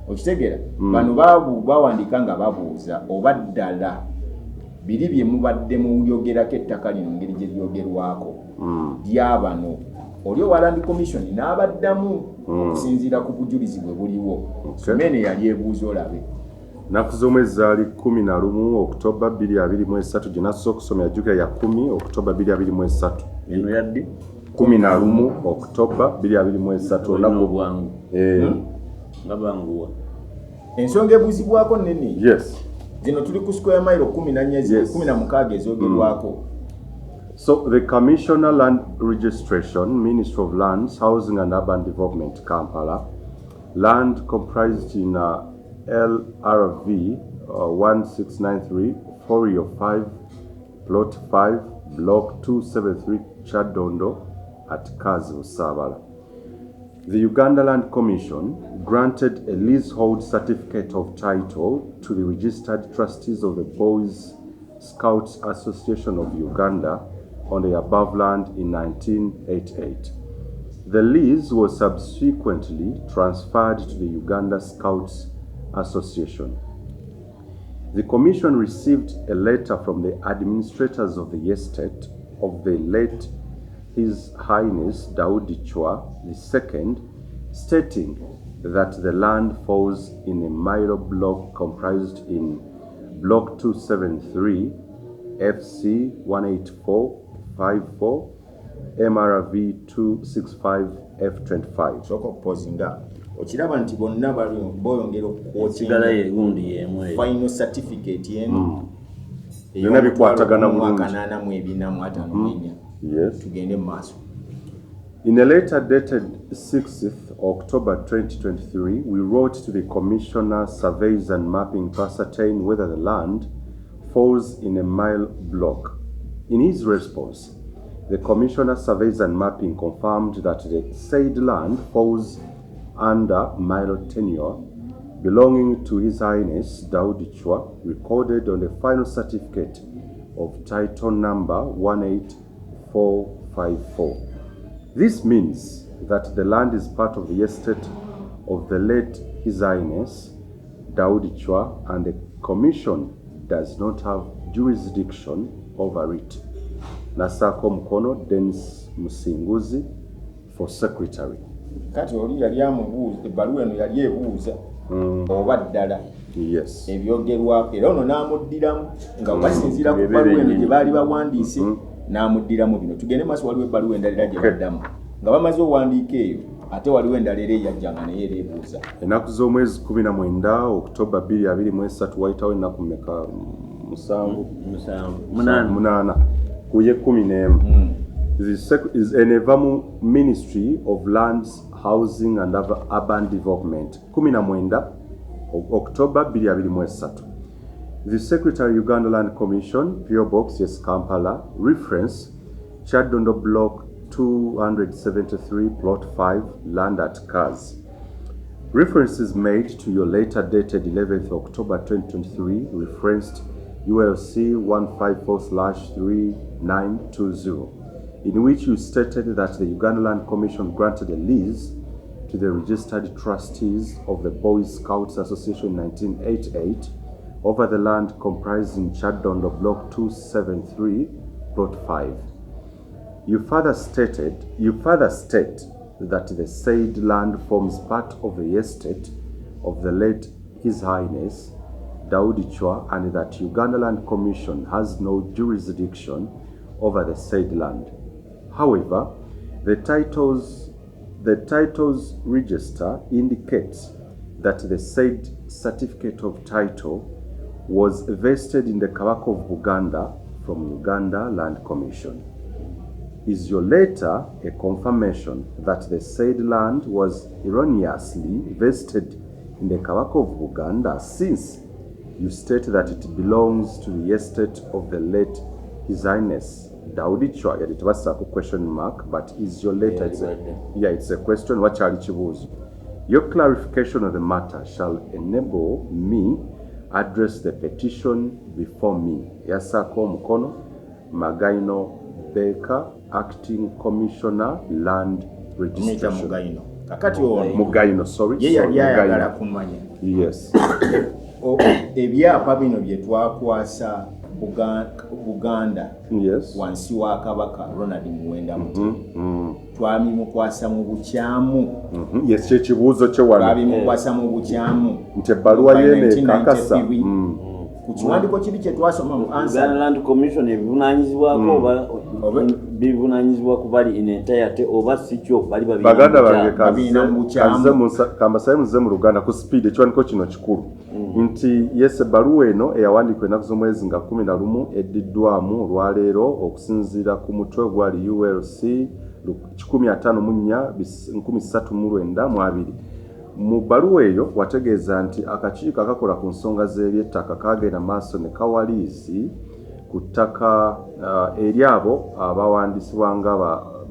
okitegera bano bawandiika nga babuuza oba ddala biri bye mubadde muyogerako ettaka lino ngeri gye lyogerwako lyabano oli owa Land Commission n'abaddamu okusinziira ku bujulizi bwe buliwo somene yali ebuuza olabe nnaku z'omwezi zaali 11 Oktoba 2023 gye nasooka okusoma yajjukira ya 10 Oktoba 2023 eno yaddi 11 Oktoba 2023 olunaku bwangu nga banguwa ensonga ebuuzibwako nnene yes zino tuli ku square mile 16 ezogerwako. So the Commissioner Land Registration, Ministry of Lands, Housing and Urban Development, Kampala, land comprised in LRV 1693, Folio 5, Plot 5, Block 273, Chadondo at Kazi, Usabala. The Uganda Land Commission granted a leasehold certificate of title to the registered trustees of the Boys Scouts Association of Uganda on the above land in 1988. The lease was subsequently transferred to the Uganda Scouts Association. The Commission received a letter from the administrators of the estate of the late His Highness Daudi Chwa II, stating that the land falls in a Milo block comprised in Block 273, FC 18454, MRV 265, F25. Soko pozinga. Ochiraba nti bonna boyongera okugala yegundi yemwe. Final certificate yenu. Yona bikwatagana bulungi. Kanana mu ebina mu atanumenya. Yes. Tugende maaso. In a letter dated 6th October 2023, we wrote to the Commissioner Surveys and Mapping to ascertain whether the land falls in a mile block. In his response, the Commissioner Surveys and Mapping confirmed that the said land falls under mile tenure belonging to His Highness Daudi Chwa, recorded on the final certificate of title number 18454. This means that the land is part of the estate of the late His Highness Daudi Chwa, and the Commission does not have jurisdiction over it. Nasako Mukono Dennis Musinguzi for Secretary. Kati oli yali amubuuza ebbaluwa eno yali ebuuza oba ddala ebyogerwako era ono n'amuddiramu nga basinziira ku bbaluwa eno gye baali bawandiise n'amuddiramu bino. Tugende maaso waliwo ebbaluwa endala gye baddamu nga bamaze owandiika eyo ate waliwo endala era eyajjanga naye era ebuuza. Ennaku z'omwezi 19 Oktoba 2023 wayitawo ennaku mmeka? 8 kuye 11. This is Enevamu Ministry of Lands, Housing and Urban Development. 19 October 2023. The Secretary Uganda Land Commission, PO Box, yes, Kampala, reference Chadondo Block 273, Plot 5, land at Kazi. Reference is made to your letter dated 11th October 2023, referenced ULC 154/3920, in which you stated that the Uganda Land Commission granted a lease to the registered trustees of the Boys Scouts Association in 1988 over the land comprising Chadondo Block 273, Plot 5. You further state that the said land forms part of the estate of the late His Highness Daudi Chwa, and that Uganda Land Commission has no jurisdiction over the said land. However, the titles register indicates that the said certificate of title was vested in the Kabaka of Buganda from Uganda Land Commission. Is your letter a confirmation that the said land was erroneously vested in the Kabaka of Buganda, since you state that it belongs to the estate of the late His Highness Daudi Chwa yali tebassaako question mark, but is your letter, it's a question, wakyali kibuuzo. Your clarification of the matter shall enable me address the petition before me. Yassaako omukono Magaino Baker, Acting Commissioner, Land Registration. Mugaino, sorry. Yayagala kumanya. Yes. Ebyapa bino bye twakwasa Buganda. Yes. Wansi wa Kabaka Ronald Muwenda Mutebi. Twamimukwasa mu bukyamu. Yes, kyekibuuzo kye wano. Twamimukwasa mu bukyamu. Nti ebbaluwa yeene kakasa. Ku kiwandiiko kiri kye twasoma mu answer. Uganda Land Commission ebivunaanyizibwako oba bivunaanyizibwa ku bali in entirety oba si kyo bali baganda bange kambasaye muze mu Luganda ku speed ekiwandiiko kino kikulu nti yes ebbaluwa eno eyawandiikwa ennaku z'omwezi nga 11 eddiddwamu olwaleero okusinziira ku mutwe gwali ULC 1539 mu bbaluwa eyo wategeeza nti akakiiko akakola ku nsonga z'eby'ettaka kagenda maaso ne kawaliisi ku ttaka eri abo abawandiisibwa nga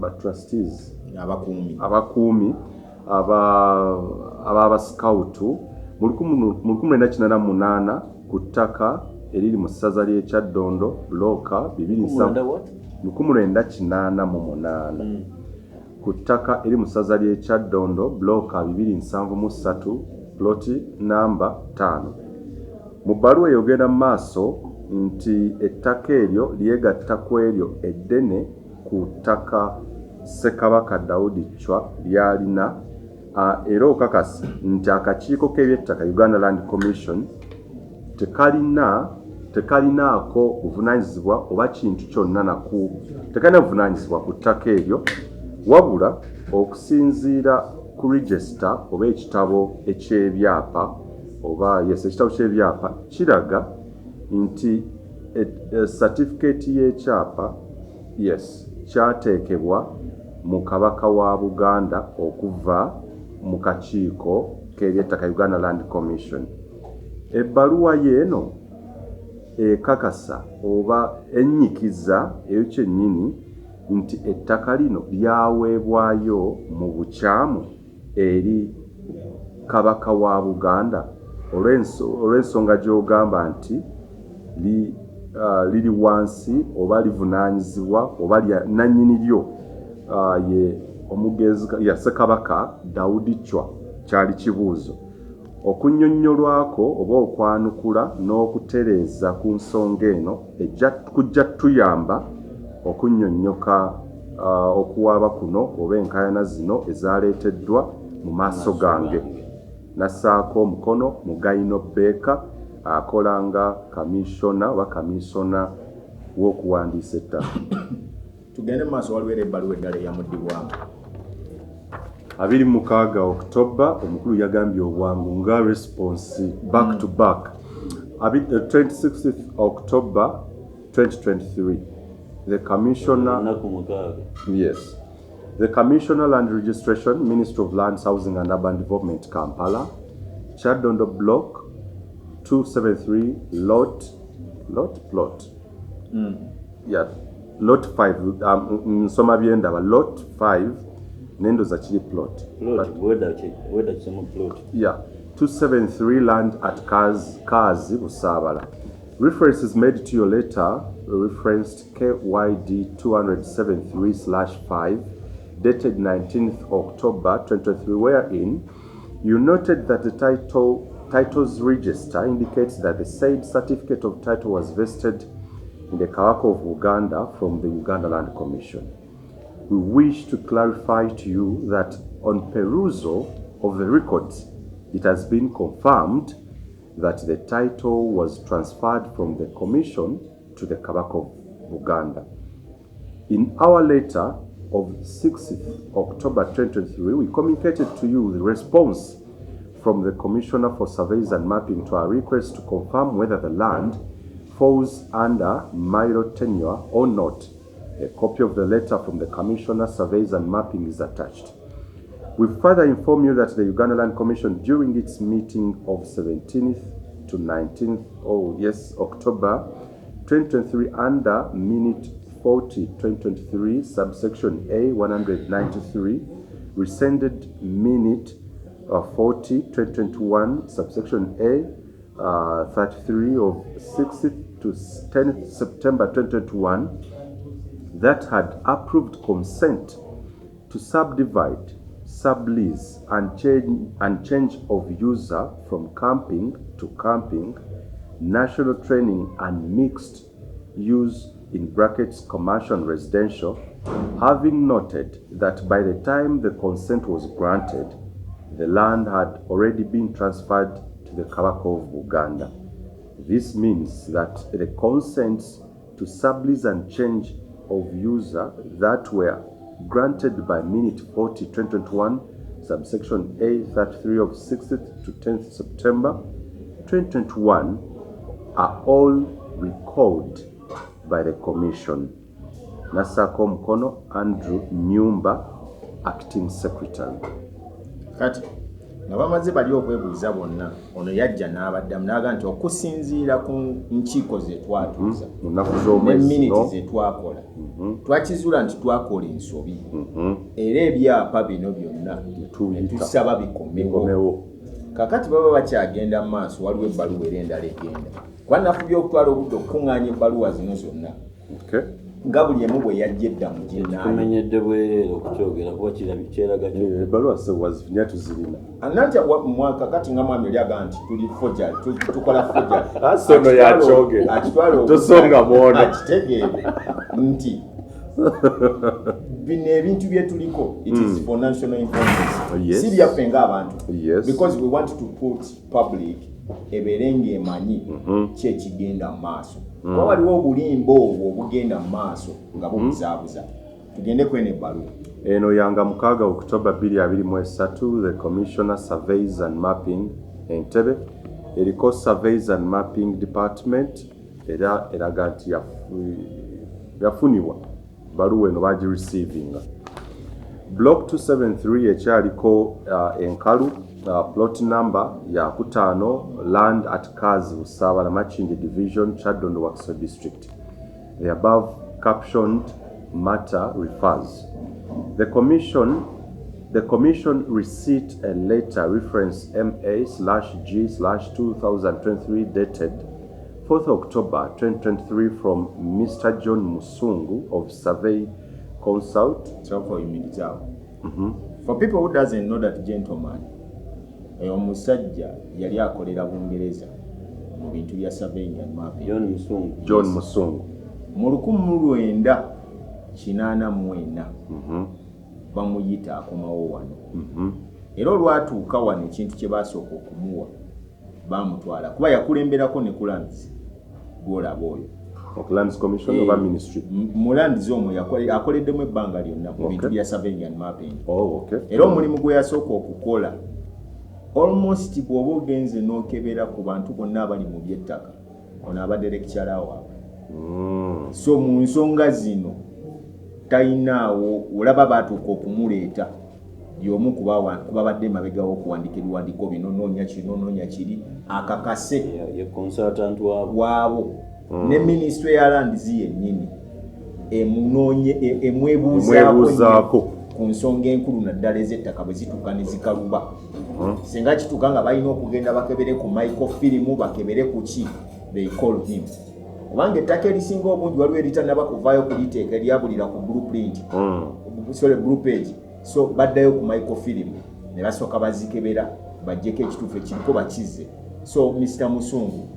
ba trustees abakuumi ab'abasikawutu mu 1988 ku ttaka eriri mu ssaza ly'Ekyaddondo bulooka 1988 ku ttaka eri mu ssaza ly'Ekyaddondo bulooka 273 ploti namba 5 mu bbaluwa eyogenda mu maaso nti ettaka eryo lyegatta ku eryo eddene ku ttaka Ssekabaka Daudi Chwa lyalina era okakasa nti akakiiko k'ebyettaka Uganda Land Commission tekalinaako buvunaanyizibwa oba kintu kyonna tekalina buvunaanyizibwa ku ttaka eryo wabula okusinziira ku register oba ekitabo eky'ebyapa oba ekitabo ky'ebyapa kiraga nti certificate y'ekyapa kyateekebwa mu Kabaka wa Buganda okuva mu kakiiko k'ebyettaka Uganda Land Commission. Ebbaluwa yeeno ekakasa oba ennyikiza eyo kyennyini nti ettaka lino lyaweebwayo mu bukyamu eri Kabaka wa Buganda olw'ensonga gy'ogamba nti liri wansi oba livunaanyizibwa oba nannyini lyo ye omugezi ya Ssekabaka Daudi Chwa kyali kibuuzo okunnyonnyolwako oba okwanukula n'okutereeza ku nsonga eno kujja tuyamba okunnyonnyoka okuwaaba kuno oba enkaayana zino ezaaleeteddwa mu maaso gange. Nassaako omukono Mugaino Baker akola nga kamisona oba kamisona w'okuwandiisa ettaka. Tugende mu maaso waliwo era ebbaluwa eddala eyamuddibwamu 26 October omukulu yagambye obwangu nga response back to back 26 October 2023 the commissioner the Commissioner Land Registration, Ministry of Lands, Housing and Urban Development, Kampala, Kyaddondo Block 273 lot plot. Lot 5 nsoma byendaba lot 5 nendo za chili plot. Whether plot. 273 land at Kazi Busabala. Reference is made to your letter referenced KYD 273/5 dated 19th October 2023, wherein you noted that the titles register indicates that the said certificate of title was vested in the Kabaka of Uganda from the Uganda Land Commission. We wish to clarify to you that on perusal of the records, it has been confirmed that the title was transferred from the Commission to the Kabaka of Uganda. In our letter of 6th October 2023, we communicated to you the response from the Commissioner for Surveys and Mapping to our request to confirm whether the land falls under Milo tenure or not. A copy of the letter from the Commissioner Surveys and Mapping is attached. We further inform you that the Uganda Land Commission, during its meeting of 17th to 19th October 2023 under minute 40/2023, subsection A 193, rescinded minute 40/2021, subsection A 33 of 6th to 10th September 2021, that had approved consent to subdivide, sublease, and change of user from camping to camping, national training, and mixed use in brackets commercial and residential, having noted that by the time the consent was granted, the land had already been transferred to the Kabaka of Uganda. This means that the consents to sublease and change of user that were granted by minute 40/2021, subsection A 33 of 6th to 10th September 2021 are all recalled by the Commission. Nasako Mukono Andrew Nyumba, Acting Secretary. Kati nga bamaze bali okwebuuza bonna ono yajja n'abaddamu n'aga nti okusinziira ku nkiiko ze twatuuza n'eminiti ze twakola twakizuula nti twakola ensobi era ebyapa bino byonna netusaba bikomewo. Kakati baba bakyagenda mu maaso, waliwo ebbaluwa era endala egenda kuba nafubye okutwala obudde okukuŋŋaanya ebbaluwa zino zonna nga buli emu bwe yajja edda mu kimenyedde bwereere okukyogera kuba kyeraga ebbaluwa sewazifunya tuzirina anatya mwaka kati nga mwami oli aga nti tuli fojali tukola fojali asono yakyogera tosonga mwono akitegeere nti bino ebintu byetuliko it is for national information si byaffe ng'abantu because we want to put public ebeere ng'emanyi ki ekigenda mu maaso kuba waliwo obulimba obwo obugenda mu maaso nga bubuzaabuza. Tugende kwene ebbaluwa eno yanga 6 October 2023, the Commissioner Surveys and Mapping Entebbe eriko Surveys and Mapping Department era eraga nti yafunibwa baluwa eno bagireceiving. Block 273 ekyaliko enkalu plot number ya 5 land at Kazi Busabala Machindi Division, Chaddondo Wakiso District. The above captioned matter refers. The commission received a letter reference MA/G/2023 dated 4th October 2023 from Mr. John Musungu of Survey Consult. For people who doesn't know that gentleman, omusajja yali akolera Bungereza mu bintu bya surveying and mapping. John Musungu mu 1984 bamuyita akomawo wano era olwatuuka wano ekintu kye baasooka okumuwa bamutwala kuba yakulemberako ne kulands gwolaba oyo Lands Commission oba Ministry mu lands omwo akoleddemu ebbanga lyonna mu bintu bya surveying and mapping. Era omulimu gwe yasooka okukola almost bw'oba ogenze n'okebera ku bantu bonna abali mu by'ettaka ono abadde lecturer waabwe. So mu nsonga zino talinaawo olaba baatuuka okumuleeta y'omu kuba badde mabega w'okuwandika ebiwandiiko bino noonya kino noonya kiri akakase ye consultant waabo ne ministry ya lands yennyini emwebuuzaako ku nsonga enkulu naddala ez'ettaka bwe zituuka ne zikaluba. Singa kituuka nga balina okugenda bakebere ku microfilm bakebere ku ki, they call him. Kubanga ettaka erisinga obungi waliwo eritanaba kuvaayo kuliteeka eryabulira ku blueprint blue page, so baddayo ku microfilm ne basooka bazikebera bajjeko ekituufu ekiriko bakize. So Mr. Musungu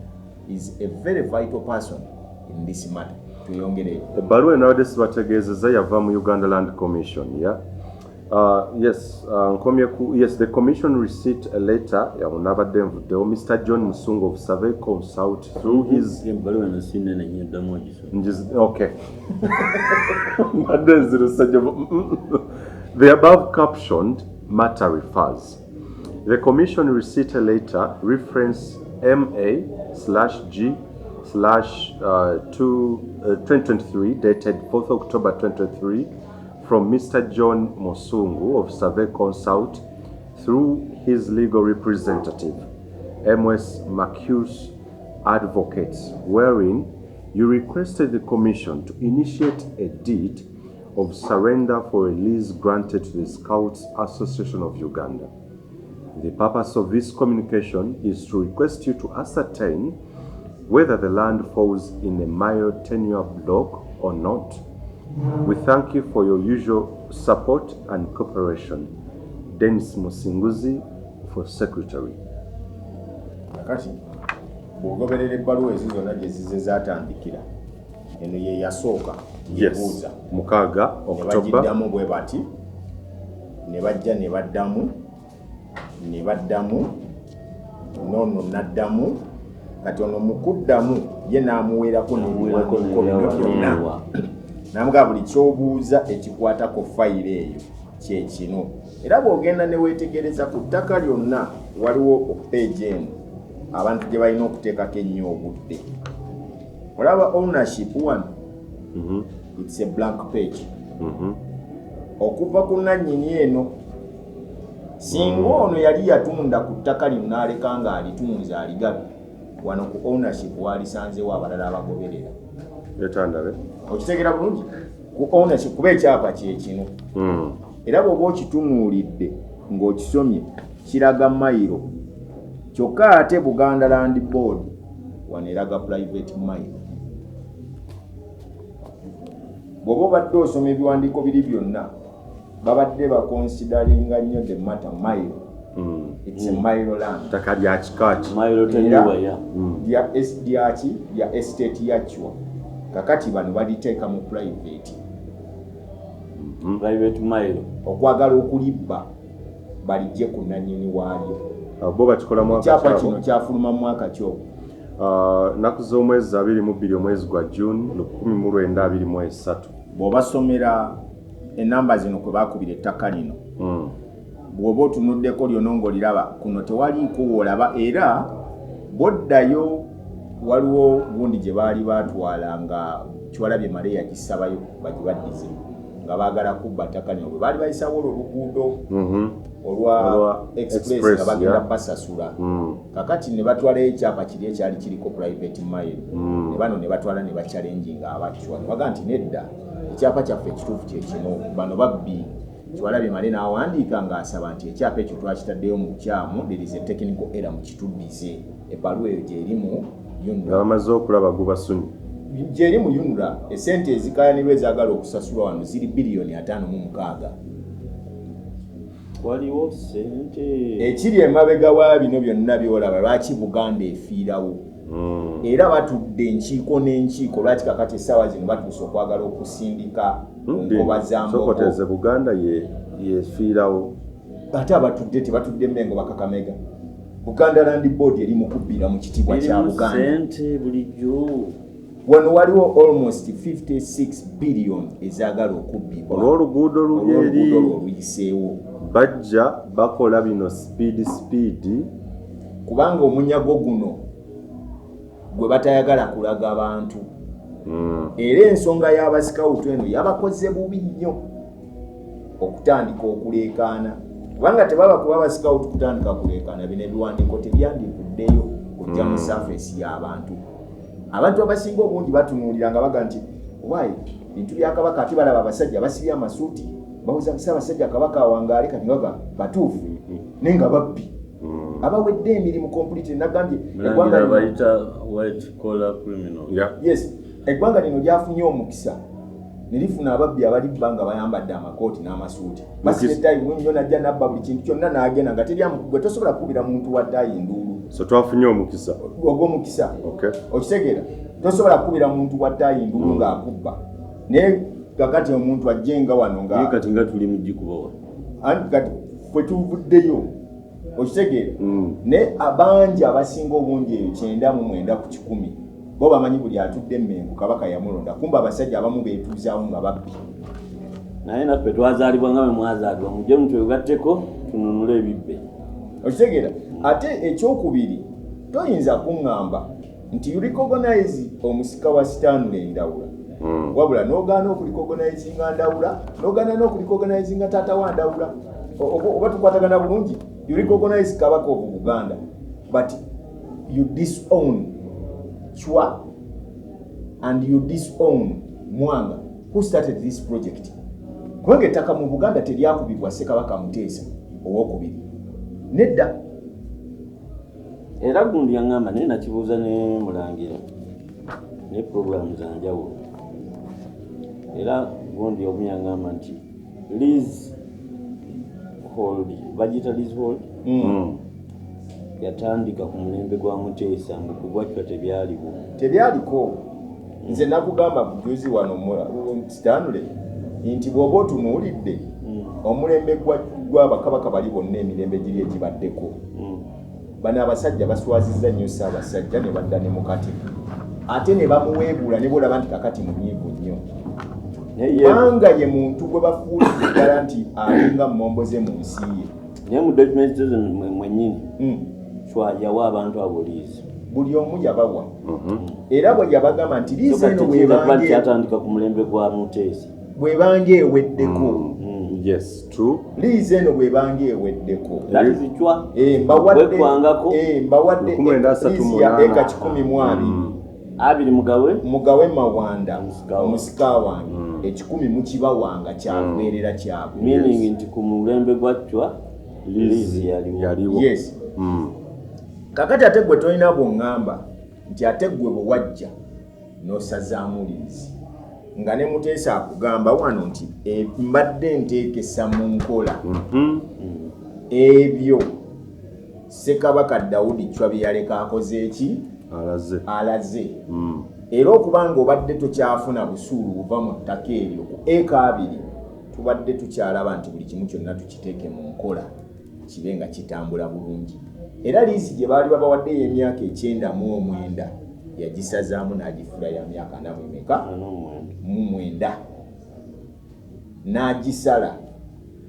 is a very vital person in this matter. Tuyongereyo ebbaluwa nowadays bategeezezza yava mu Uganda Land Commission. Yes, yes, the commission received a letter Mr. John Musungu of Survey Consult through his okay. The above captioned matter refers. The commission received a letter reference MA/G/2023 dated 4th October 2023 from Mr. John Musungu of Survey Consult through his legal representative, M.S. Marcus Advocates, wherein you requested the Commission to initiate a deed of surrender for a lease granted to the Scouts Association of Uganda. The purpose of this communication is to request you to ascertain whether the land falls in a mile tenure block or not. We thank you for your usual support and cooperation. Dennis Musinguzi for Secretary. Kakati bw'ogoberera ebbaluwa ezo zonna gye zize zaatandikira eno ye yasooka yebuuza mukaaga October bagiddamu bwe bati ne bajja ne baddamu noono n'addamu kati ono mu kuddamu ye n'amuweerako n'ebiwandiiko bino byonna n'amugaa buli ky'obuuza ekikwatako fayiro eyo kye kino era bw'ogenda ne weetegereza ku ttaka lyonna waliwo peegi eno abantu gye balina okuteekako ennyo obudde olaba ownership one it's a blank page okuva ku nannyini eno singa ono yali yatunda ku ttaka lino n'aleka nga alitunze aligabe wano ku ownership walisanzewo abalala abagoberera yetandabe okitegeera bulungi ku ownership kuba ekyapa kyekino era bw'oba okitunuulidde ng'okisomye kiraga mayiro kyokka ate Buganda Land Board wano eraga private mile. Bw'oba obadde osoma ebiwandiiko biri byonna babadde bakonsideringa nnyo the matter mile. It's a mile land. Ttaka lya kikaaki. Mile tenyuwa ya. Ya estate yakyo. Kakati bano baliteeka mu private. Private mile. Okwagala okulibba balijje ku nannyini waalyo. Bo bakikola mwaka kyapa kino kyafuluma mwaka kyo. Naku z'omwezi 22 omwezi gwa June 1923. Bw'obasomera enamba zino kwe baakubira ettaka lino. Bw'oba otunuddeko lyonna ng'oliraba kuno tewaliiko w'olaba era boddayo waliwo gundi gye baali baatwala nga Kiwalabye Male yagisabayo bagibaddize nga baagala kubba ttaka lino bwe baali bayisawo oluguudo olwa express nga bagenda basasula kakati ne batwalayo ekyapa kiri ekyali kiriko private mile ne bano ne batwala ne bachallenginga abakitwa ne baga nti nedda ekyapa kyaffe ekituufu kye kino bano babbi Kiwalabye Male n'awandiika ng'asaba nti ekyapa ekyo twakitaddeyo mu bukyamu there is a technical error mu kituddize ebbaluwa eyo gyerimu nga bamaze okulaba gubasunyi gyerimu yunula esente ezikayanirwa ezaagala okusasulwa wano ziri bilioni 5.6 waliwo sente ekiri emabega wa bino byonna byolaba lwaki Buganda efiirawo era batudde enkiiko n'enkiiko lwaki kakati essaawa zino batuuse okwagala okusindika enkoba za Mbogo sokoteze Buganda yefiirawo ate abatudde tebatudde Mengo bakakamega Buganda Land Board eri mu kubbira mu kitiibwa kya Buganda sente bulijjo wano waliwo almost 56 billion ezaagala okubbibwa olw'oluguudo lulyeri oluyiseewo bajja bakola bino speed kubanga omunyago guno gwe batayagala kulaga abantu era ensonga y'abasikawutu eno yabakoze bubi nnyo okutandika okuleekaana kubanga tebaba kuba abasikawutu kutandika kuleekaana bino ebiwandiiko tebyandivuddeyo kujja mu safesi y'abantu abantu abasinga obungi batunuulira nga baga nti waayi bintu bya Kabaka ate balaba abasajja basibye amasuuti babuuza Ssaabasajja Kabaka awangaale kati baga batuufu nenga babbi abawedde emirimu complete nagambye eggwanga bayita white collar criminal yes eggwanga lino lyafunye omukisa ne lifuna ababbi abalibba nga bayambadde amakooti n'amasuuti basibye ttaayi nnyo najja nabba buli kintu kyonna n'agenda nga gwe tosobola kukubira muntu wa ttaayi nduulu so twafunye omukisa ogw'omukisa okitegeera tosobola kukubira muntu wa ttaayi nduulu ng'akubba naye kakati omuntu ajjenga wano nga kati nga tuli mugikubawa anti kati fwe tuvuddeyo okitegeera ne abangi abasinga obungi eyo 99 ku 100 bo bamanyi buli atudde Mengo Kabaka yamulonda kumba abasajja abamu beetuuzaawo nga babbi naye naffe twazaalibwa nga bwe mwazaalibwa mujje mutwegatteko tununule ebibbe okitegeera ate ekyokubiri toyinza kuŋŋamba nti you recognize omusika wa Stanley Ndawula wabula n'ogaana okulicognizinga Ndawula n'ogaana n'okulicognizinga taata wa Ndawula oba tukwatagana bulungi you recognize Kabaka of Buganda but you disown Chwa and you disown Mwanga, who started this project. Kubanga ettaka mu Buganda teryakubibwa Ssekabaka Muteesa owokubiri. Nedda. Era gundi yangamba naye nakibuuza ne Mulangira ne programu za njawulo. Era gundi omu yangamba nti lease hold, bagita lease hold yatandika ku mulembe gwa Muteesa mbu kugwatwa tebyaliko. Nze nakugamba bujuzi wano Stanley nti bw'oba otunuulidde omulembe gw'abakabaka bali bonna emirembe giri egibaddeko. Bano abasajja baswazizza nnyo Ssaabasajja ne badda ne mukati ate ne bamuweebuula ne bolaba nti kakati munyiivu nnyo. Kubanga ye muntu gwe bafuulidde ddala nti alinga mmomboze mu nsi ye. Naye mu documents mwennyini yawa abantu abo liizi. Buli omu yabawa. Era bwe yabagamba nti liizi eno bwebange atandika ku mulembe gwa Muteesa bwebange eweddeko. Yes, true. Liizi eno bwebange eweddeko. Mbawadde liizi ya eka 12 abiri mugawe Mawanda omusika wange 10 mukibawanga kyakubeerera kyabwe. Meaning nti ku mulembe gwatwa liizi yaliwo. Yes. Kakati ate gwe tolina bw'oŋŋamba nti ate gwe bwe wajja n'osazaamu liizi nga ne Muteesa akugamba wano nti mbadde nteekesa mu nkola ebyo Ssekabaka Daudi Chwa bye yaleka akoze eki alaze. Era okubanga obadde tokyafuna busuulu buva mu ttaka eryo ku eka 2 tubadde tukyalaba nti buli kimu kyonna tukiteeke mu nkola kibe nga kitambula bulungi. Era liizi gye baali babawaddeyo emyaka 99 yagisazaamu n'agifula ya myaka 49 n'agisala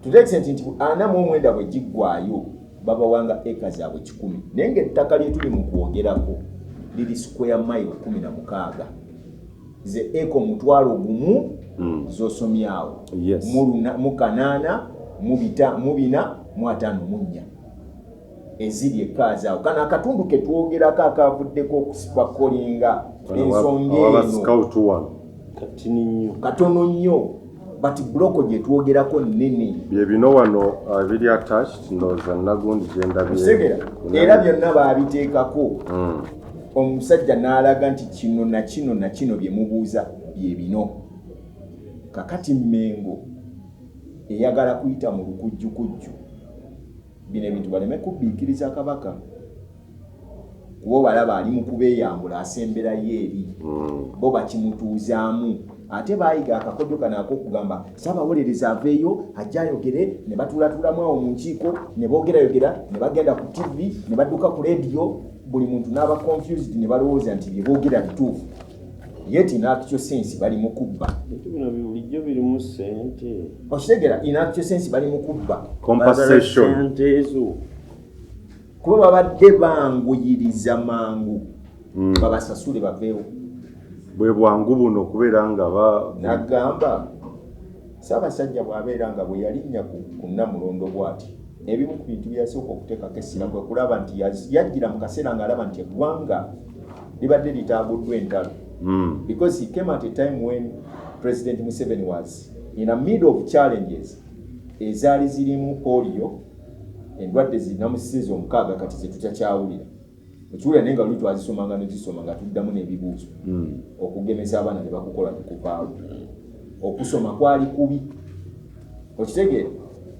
to the extent nti 49 bwe giggwayo babawanga eka zaabwe 10. Naye ng'ettaka lye tuli mu kwogerako liri square mile 16 ze eko mutwalo gumu z'osomyawo mu 8 mu 4 eziri Ly'Ekaazi awo. Kano akatundu ke twogerako akavuddeko okusipakolinga ensonga eno katono nnyo but bloko gye twogerako nnene bye bino wano biri attached ndowooza nagundi gye ndabye era byonna baabiteekako. Omusajja n'alaga nti kino na kino bye mubuuza bye bino. Kakati Mengo eyagala kuyita mu lukujjukujju bino ebintu baleme kubbiikiriza Kabaka kuba balaba ali mu kubeeyambula asemberayo eri bo bakimutuuzaamu. Ate baayiga akakodyo kano ak'okugamba Ssaabawolereza aveeyo ajja ayogere ne batuulatulamu awo mu nkiiko ne boogerayogera ne bagenda ku TV ne badduka ku leediyo buli muntu n'aba confused ne balowooza nti bye boogera bituufu. Yet in actual sense bali mu kubba. Bulijjo birimu ssente. Okitegera in actual sense bali mu kubba. Compensation. Kuba babadde banguyiriza mangu babasasule baveewo. Bwe bwangu buno kubeera nga nagamba Ssaabasajja bw'abeera nga bwe yalinnya ku Namulondo bw'ati ebimu ku bintu byasooka okuteekako essira kwe kulaba nti yajjira mu kaseera ng'alaba nti eggwanga libadde litaaguddwa entalo. Because he came at a time when President Museveni was in the middle of challenges ezaali zirimu polio endwadde zinamusiza 6 kati ze tutakyawulira. Okiwulira naye nga luli twazisomanga nezisoma nga tuddamu n'ebibuuzo okugemesa abaana ne bakukola nekuvaawo. Okusoma kwali kubi. Okitegeera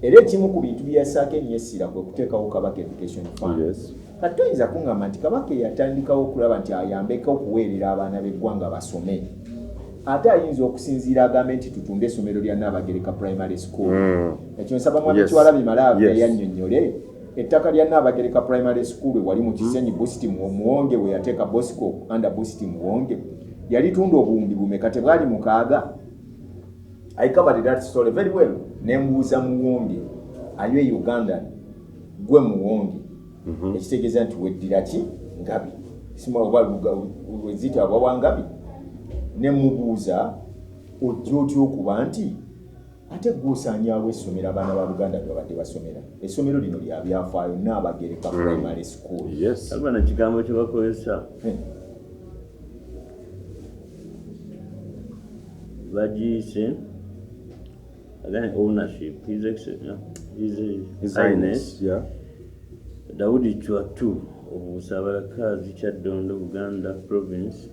era ekimu ku bintu byassaako ennyo essira kwe kuteekawo Kabaka Education Fund. Kati toyinza kuŋŋamba nti Kabaka yatandikawo okulaba nti ayambeko okuweerera abaana b'eggwanga basome. Ate ayinza okusinziira agambe nti tutumbe essomero lya Nnabagereka Primary School. Ekyo nsaba Mwabikyala Bimalaavu yannyonnyole ettaka lya Nnabagereka Primary School wali mu Kisenyi Boost Muwonge we yateeka Bosco under Boost Muwonge yalitunda obuwumbi bumeka tebwali mukaaga. I covered that story very well. Nembuuza Muwonge ayo e Uganda gwe Muwonge ekitegeeza nti weddira ki Ngabi sima wezita wawangabi ne mubuuza ojja otya okuba nti ate gwosaanyaawo essomero abaana ba Buganda babadde basomera. Essomero lino lya byafaayo Nnabagereka Primary School. Alibana kigambo kye bakozesa bagiyise again ownership his highness Daudi Chwatu of Ly'Ekaazi Kyaddondo Uganda province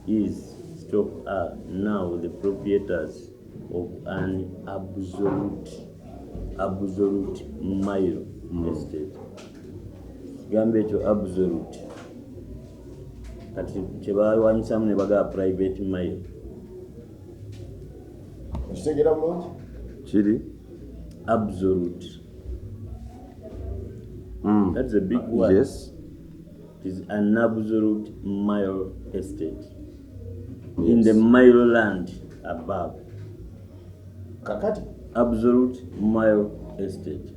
is are now the proprietors of an absolute mile estate. Gambe ekyo absolute kati kyebawanyisamu ne bagaa private mile. Kitegera bulungi kiri absolute. That's a big word. Yes. It is an absolute mile estate. Yes. In the mile land above. Kakati absolute mile estate.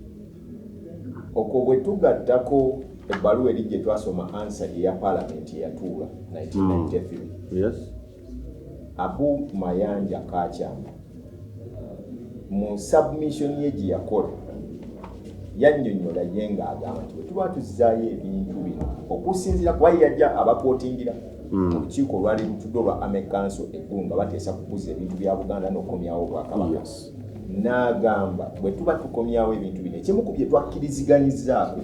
Okwo bwe tugattako ebbaluwa eri gye twasoma answer ya parliament eyatuula 1993. Yes. Abu Mayanja Kakyama mu submission ye gye yakola yannyonnyola ye ng'agamba nti bwe tuba tuzizaayo ebintu bino okusinziira kuba yajja abakootingira mu lukiiko olwali lutudde olwa Ame Council eggulu nga bateesa kukuza ebintu bya Buganda n'okukomyawo Obwakabaka. N'agamba bwe tuba tukomyawo ebintu bino ekimu ku bye twakkiriziganyizaako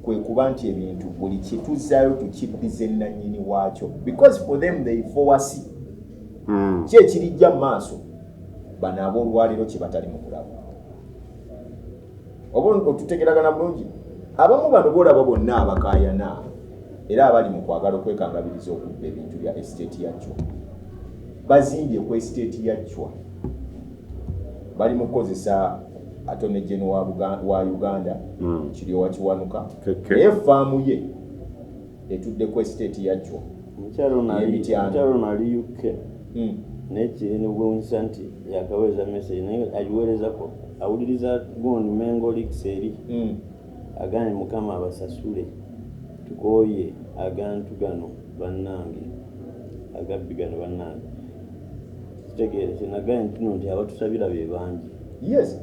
kwe kuba nti ebintu buli kye tuzzaayo tukiddize nannyini waakyo because for them they foresee ki ekirijja mu maaso bano ab'olwaliro kye batali mu kulaba. Oba otutegeragana bulungi abamu bano boolaba bonna abakaayana era abali mu kwagala okwekangabiriza okubba ebintu bya estate ya Chwa bazimbye ku estate ya Chwa bali mu kukozesa Attorney General wa Uganda kiri owakiwanuka naye faamu ye etudde ku estate ya Chwa mukyalo nali UK nekiri bwewunyisa nti yakaweza message naye agiweerezako awuliriza gundi Mengo-Ebyapa eri agane Mukama abasasule tukooye agantu gano bannange agabbi gano bannange kitegeere kinagaye ntino nti abatusabira be bangi. Yes.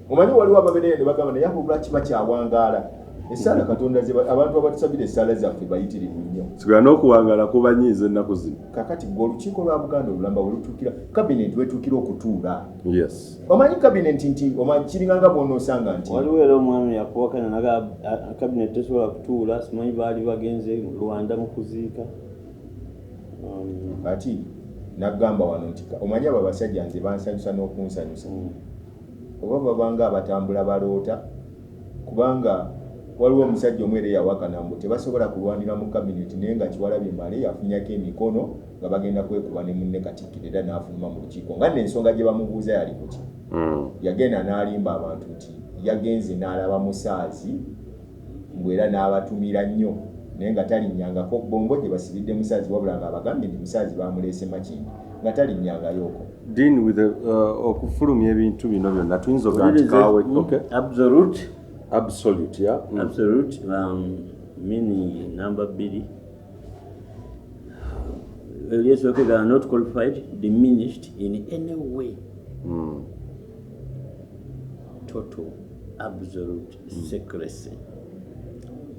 Omanyi waliwo ababeerera ne bagamba naye abulula kiba kyawangaala essaala Katonda abantu abatusabira essaala zaffe bayitirivu nnyo sigala n'okuwangaala kubanyiiza ennaku zino. Kakati olukiiko lwa Buganda olulamba bwe lutuukira cabinet wetuukira okutuula. Yes. Omanyi cabinet nti omanyi kiringanga bw'onoosanga nti waliwo era omwami yakuwakana naga cabinet tesobola kutuula simanyi baali bagenze Rwanda mu kuziika kati nagamba wano nti omanyi abo abasajja nze bansanyusa n'okunsanyusa oba babanga abatambula baloota kubanga waliwo omusajja omwere yawakana mbu tebasobola kulwanira mu cabinet naye nga Kiwalabye Male yafunyako emikono nga bagenda kwekuba ne munne Katikkiro era n'afuluma mu lukiiko nga n'ensonga gye bamubuuza yali kuki yagenda n'alimba abantu nti yagenze n'alaba musaazi mbw era n'abatumira nnyo naye nga talinnyangako bombo gye basibidde musaazi wabula nga abagambye nti musaazi bamuleese Makindi nga talinnyangayoko. Dean with okufulumya ebintu bino byonna tuyinza ogantikawe. Okay. Absolute, yeah. Absolute, meaning number 2. Yes, okay, they are not qualified, diminished in any way. Total, absolute secrecy.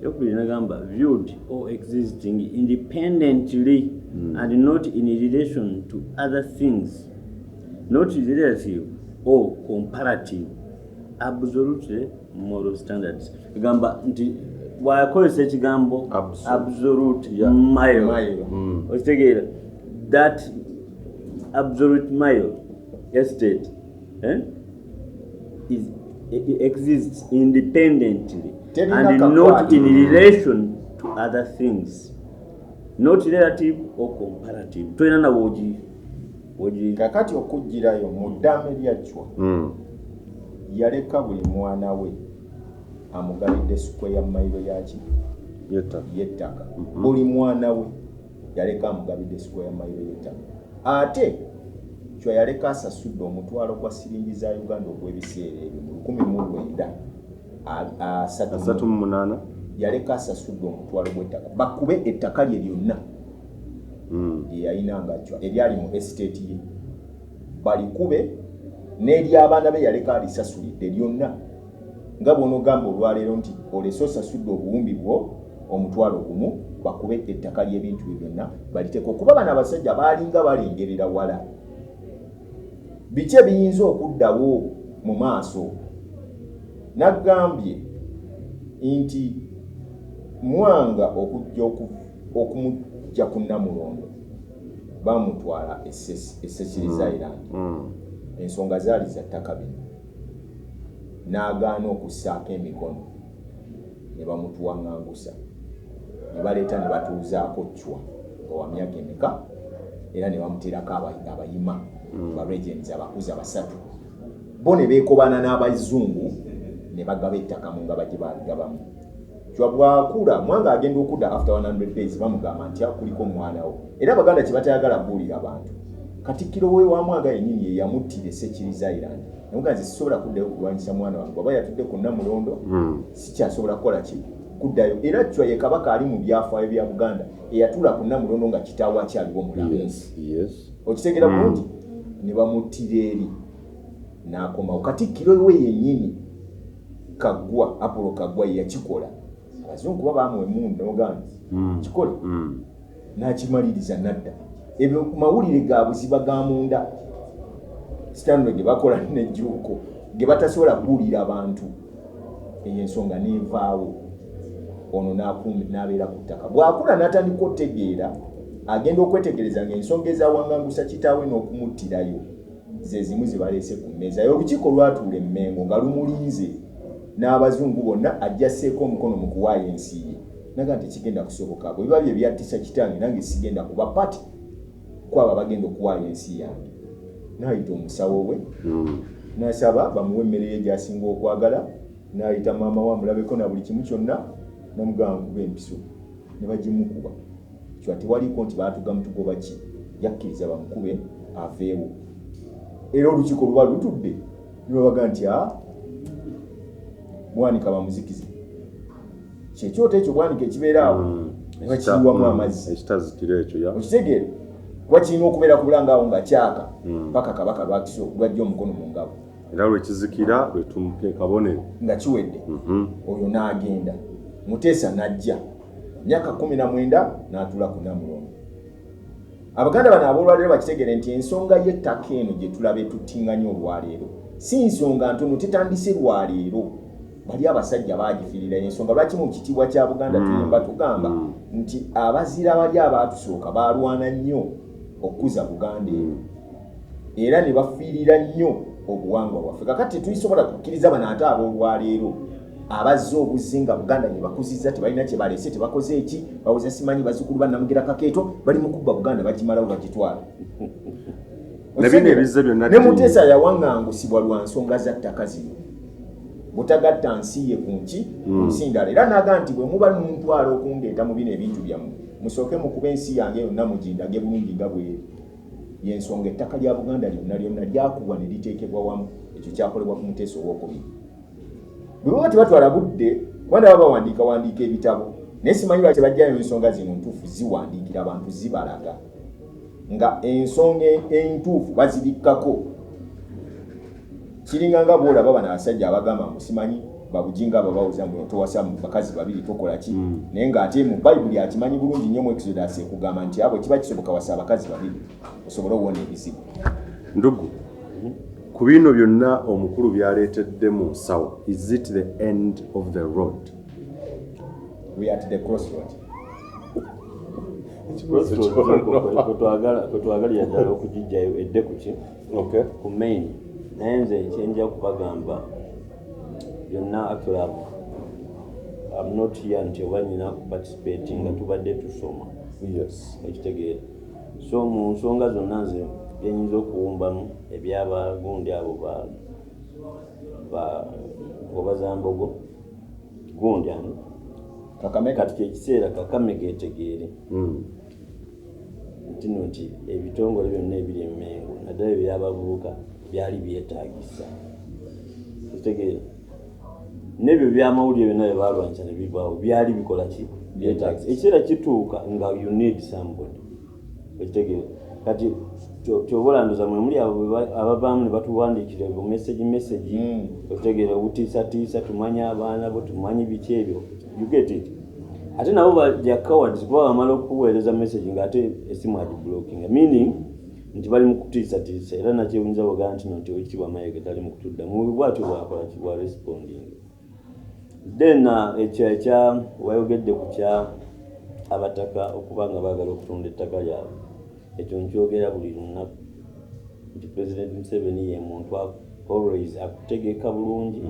Viewed or existing independently and not in relation to other things, not relative or comparative. Absolutely moral standards. Gamba nti wayakozesa ekigambo absolute mile. Okitegera that absolute mile estate it exists independently and not in relation to other things, not relative or comparative. Twena na woji kakati okujjirayo mu ddaame lya Chwa yaleka buli mwana we amugabidde square mile yaki yettaka. Buli mwana we yaleka amugabidde square mile yettaka. Ate Chwa yaleka asasudde omutwalo gwa siringi za Uganda ogw'ebiseera ebyo mu 1938 yaleka asasudde omutwalo gw'ettaka bakube ettaka lye lyonna lye yayinanga Chwa eryali mu estate ye balikube n'ery'abaana be yaleka alisasulidde lyonna nga bw'onogamba olwaleero nti olese osasudde obuwumbi bwo omutwalo gumu bakube ettaka ly'ebintu bye byonna baliteko kuba bano abasajja baalinga balengerera wala biki ebiyinza okuddawo mu maaso. Nagambye nti Mwanga okumujja ku Namulondo bamutwala Essekiriza Island. Ensonga zaali za ttaka bino. N'agaana okussaako emikono ne bamutuwaŋŋangusa ne baleeta ne batuuzaako Chwa wa myaka emeka era ne bamuteerako abayima ba regents abakuzi abasatu bo ne beekobana n'abazungu ne bagaba ettaka mu ngaba gye baaligabamu. Chwa bw'akula Mwanga agenda okudda after 100 days bamugamba nti kuliko omwana wo era Abaganda kye batayagala kubuulira abantu. Katikkiro we wa Mwanga yennyini ye yamuttira Essekiriza Island. Namuganze sisobola kuddayo kulwanyisa mwana wange baba yatudde ku Namulondo sikyasobola kukola ki kuddayo. Era Chwa ye Kabaka ali mu byafaayo bya Buganda eyatula ku Namulondo nga kitaawe akyaliwo mulamu. Okitegeera bulungi ne bamuttira eri n'akomawo. Katikkiro we yennyini Kaggwa Apollo Kaggwa ye yakikola. Abazungu baba bamuwemundu n'ogamba kikole n'akimaliriza nadda. Ebyo mawulire ga buziba ga munda Stanley ge bakola n'ejjuuko ge batasobola kubuulira abantu. Eyo ensonga n'evaawo ono n'abeera ku ttaka. Bw'akula n'atandika okutegeera agenda okwetegereza ng'ensonga ezawangangusa kitaawe n'okumuttirayo ze zimu ze baleese ku mmeeza. Olukiiko lwatuula Mengo nga lumulinze n'abazungu bonna ajjasseeko omukono mu kuwaayo ensi ye. Naga nti kigenda kusoboka bwe biba bye byattisa kitange nange sigenda kuba pati kwaba bagenda okuwaayo ensi yange. N'ayita omusawo we n'asaba bamuwe emmere ye gy'asinga okwagala. N'ayita maama wa mulabeko na buli kimu kyonna n'amugamba kuba empiso ne bagimukuba. Chwa tewaliko nti baatugamu tugoba ki yakkiriza bamukube aveewo. Era olukiiko luba lutudde ne babaga nti Bwanika bamuzikize. Kyekyoto ekyo Bwanika ekibeera awo ne bakiyiwamu amazzi. Ekitazikira ekyo ya. Okitegeera kuba kirina okubeera ku bulangaawo nga kyaka paka Kabaka lwajja omukono mu ngabo. Era lwekizikira lwetumuke kabonero nga kiwedde. Oyo n'agenda. Muteesa n'ajja. Myaka 19 n'atuula ku Namulondo. Abaganda bano aboolwaleero bakitegeere nti ensonga y'ettaka eno gye tulabe tuttinganya olwaleero si nsonga ntono tetandise lwaleero. Bali abasajja baagifiirira ensonga lwaki mu kitiibwa kya Buganda tuyimba tugamba nti abazira bali abaatusooka baalwana nnyo okukuza Buganda eno era ne bafiirira nnyo obuwangwa bwaffe. Kakati tuyisobola kukkiriza bano ate aboolwaleero abazza obuzzi nga Buganda ne bakuzizza tebalina kye baleese tebakoze eki bawoza simanyi bazzukulu ba Namugera Kakeeto bali mu kubba Buganda bagimalawo bagitwala. Ne Muteesa yawaŋŋangusibwa lwa nsonga za ttaka zino. Butagatta nsi ye ku nki nsindala era n'aga nti bwe muba n'omutwalo okundeeta mu bino ebintu byammwe musooke mukuba ensi yange yonna mugindage bulungi nga bweri. Y'ensonga ettaka lya Buganda lyonna lyakubwa ne liteekebwa wamu. Ekyo kyakolebwa ku Muteesa owookubiri. Bwe baba tebatwala budde kubanda baba bawandiika ebitabo naye simanyi lwaki bajjayo ensonga zino ntuufu ziwandiikira abantu zibalaga nga ensonga entuufu bazibikkako. Kiringa nga bwolaba bano abasajja abagamba musimanyi babujinga babawuza mu towasa mu bakazi babiri tokola ki naye ng'ate mu Bayibuli akimanyi bulungi nnyo mu Exodus ekugamba nti abo kiba kisoboka wasa abakazi babiri osobole okuwona ebizibu. Ndugu ku bino byonna omukulu byaleetedde mu nsawo. Is it the end of the road? We are at the crossroad. Kwetwagalira ddala okugijjayo edde ku ki ku main naye nze ekyenja kubagamba byonna actually I'm not here nti oba nyina kuparticipating nga tubadde tusoma. Ekitegeera so mu nsonga zonna nze byenyinza okuwumbamu ebyabagundi abo Obazambogo gundi ano Kakamega kati ekiseera Kakamega etegeere nti ebitongole byonna ebiri e Mengo naddala ebyabavubuka byali byetaagisa. Kitegeera nebyo byamawulire byonna bye baalwanyisa ne bivaawo byali bikola ki byetaagisa. Ekiseera kituuka nga you need somebody. Ekitegeera kati kyobolandoza mwe muli abo abavaamu ne batuwandiikira ebyo message okitegeera obutiisatiisa tumanya abaana bo tumanyi biki ebyo you get it. Ate nabo bajja cowards kuba bamala okuweereza message ng'ate esimu agiblocking meaning nti bali mu kutiisatiisa era nakyewunza bwogamba nti nti Oweekitiibwa Mayiga tali mu kutudda mu bwatyo bwakola kibwa responding. Then ekya wayogedde ku kya abataka okuba nga baagala okutunda ettaka lyabwe, ekyo nkyogera buli lunaku nti President Museveni ye muntu always akutegeka bulungi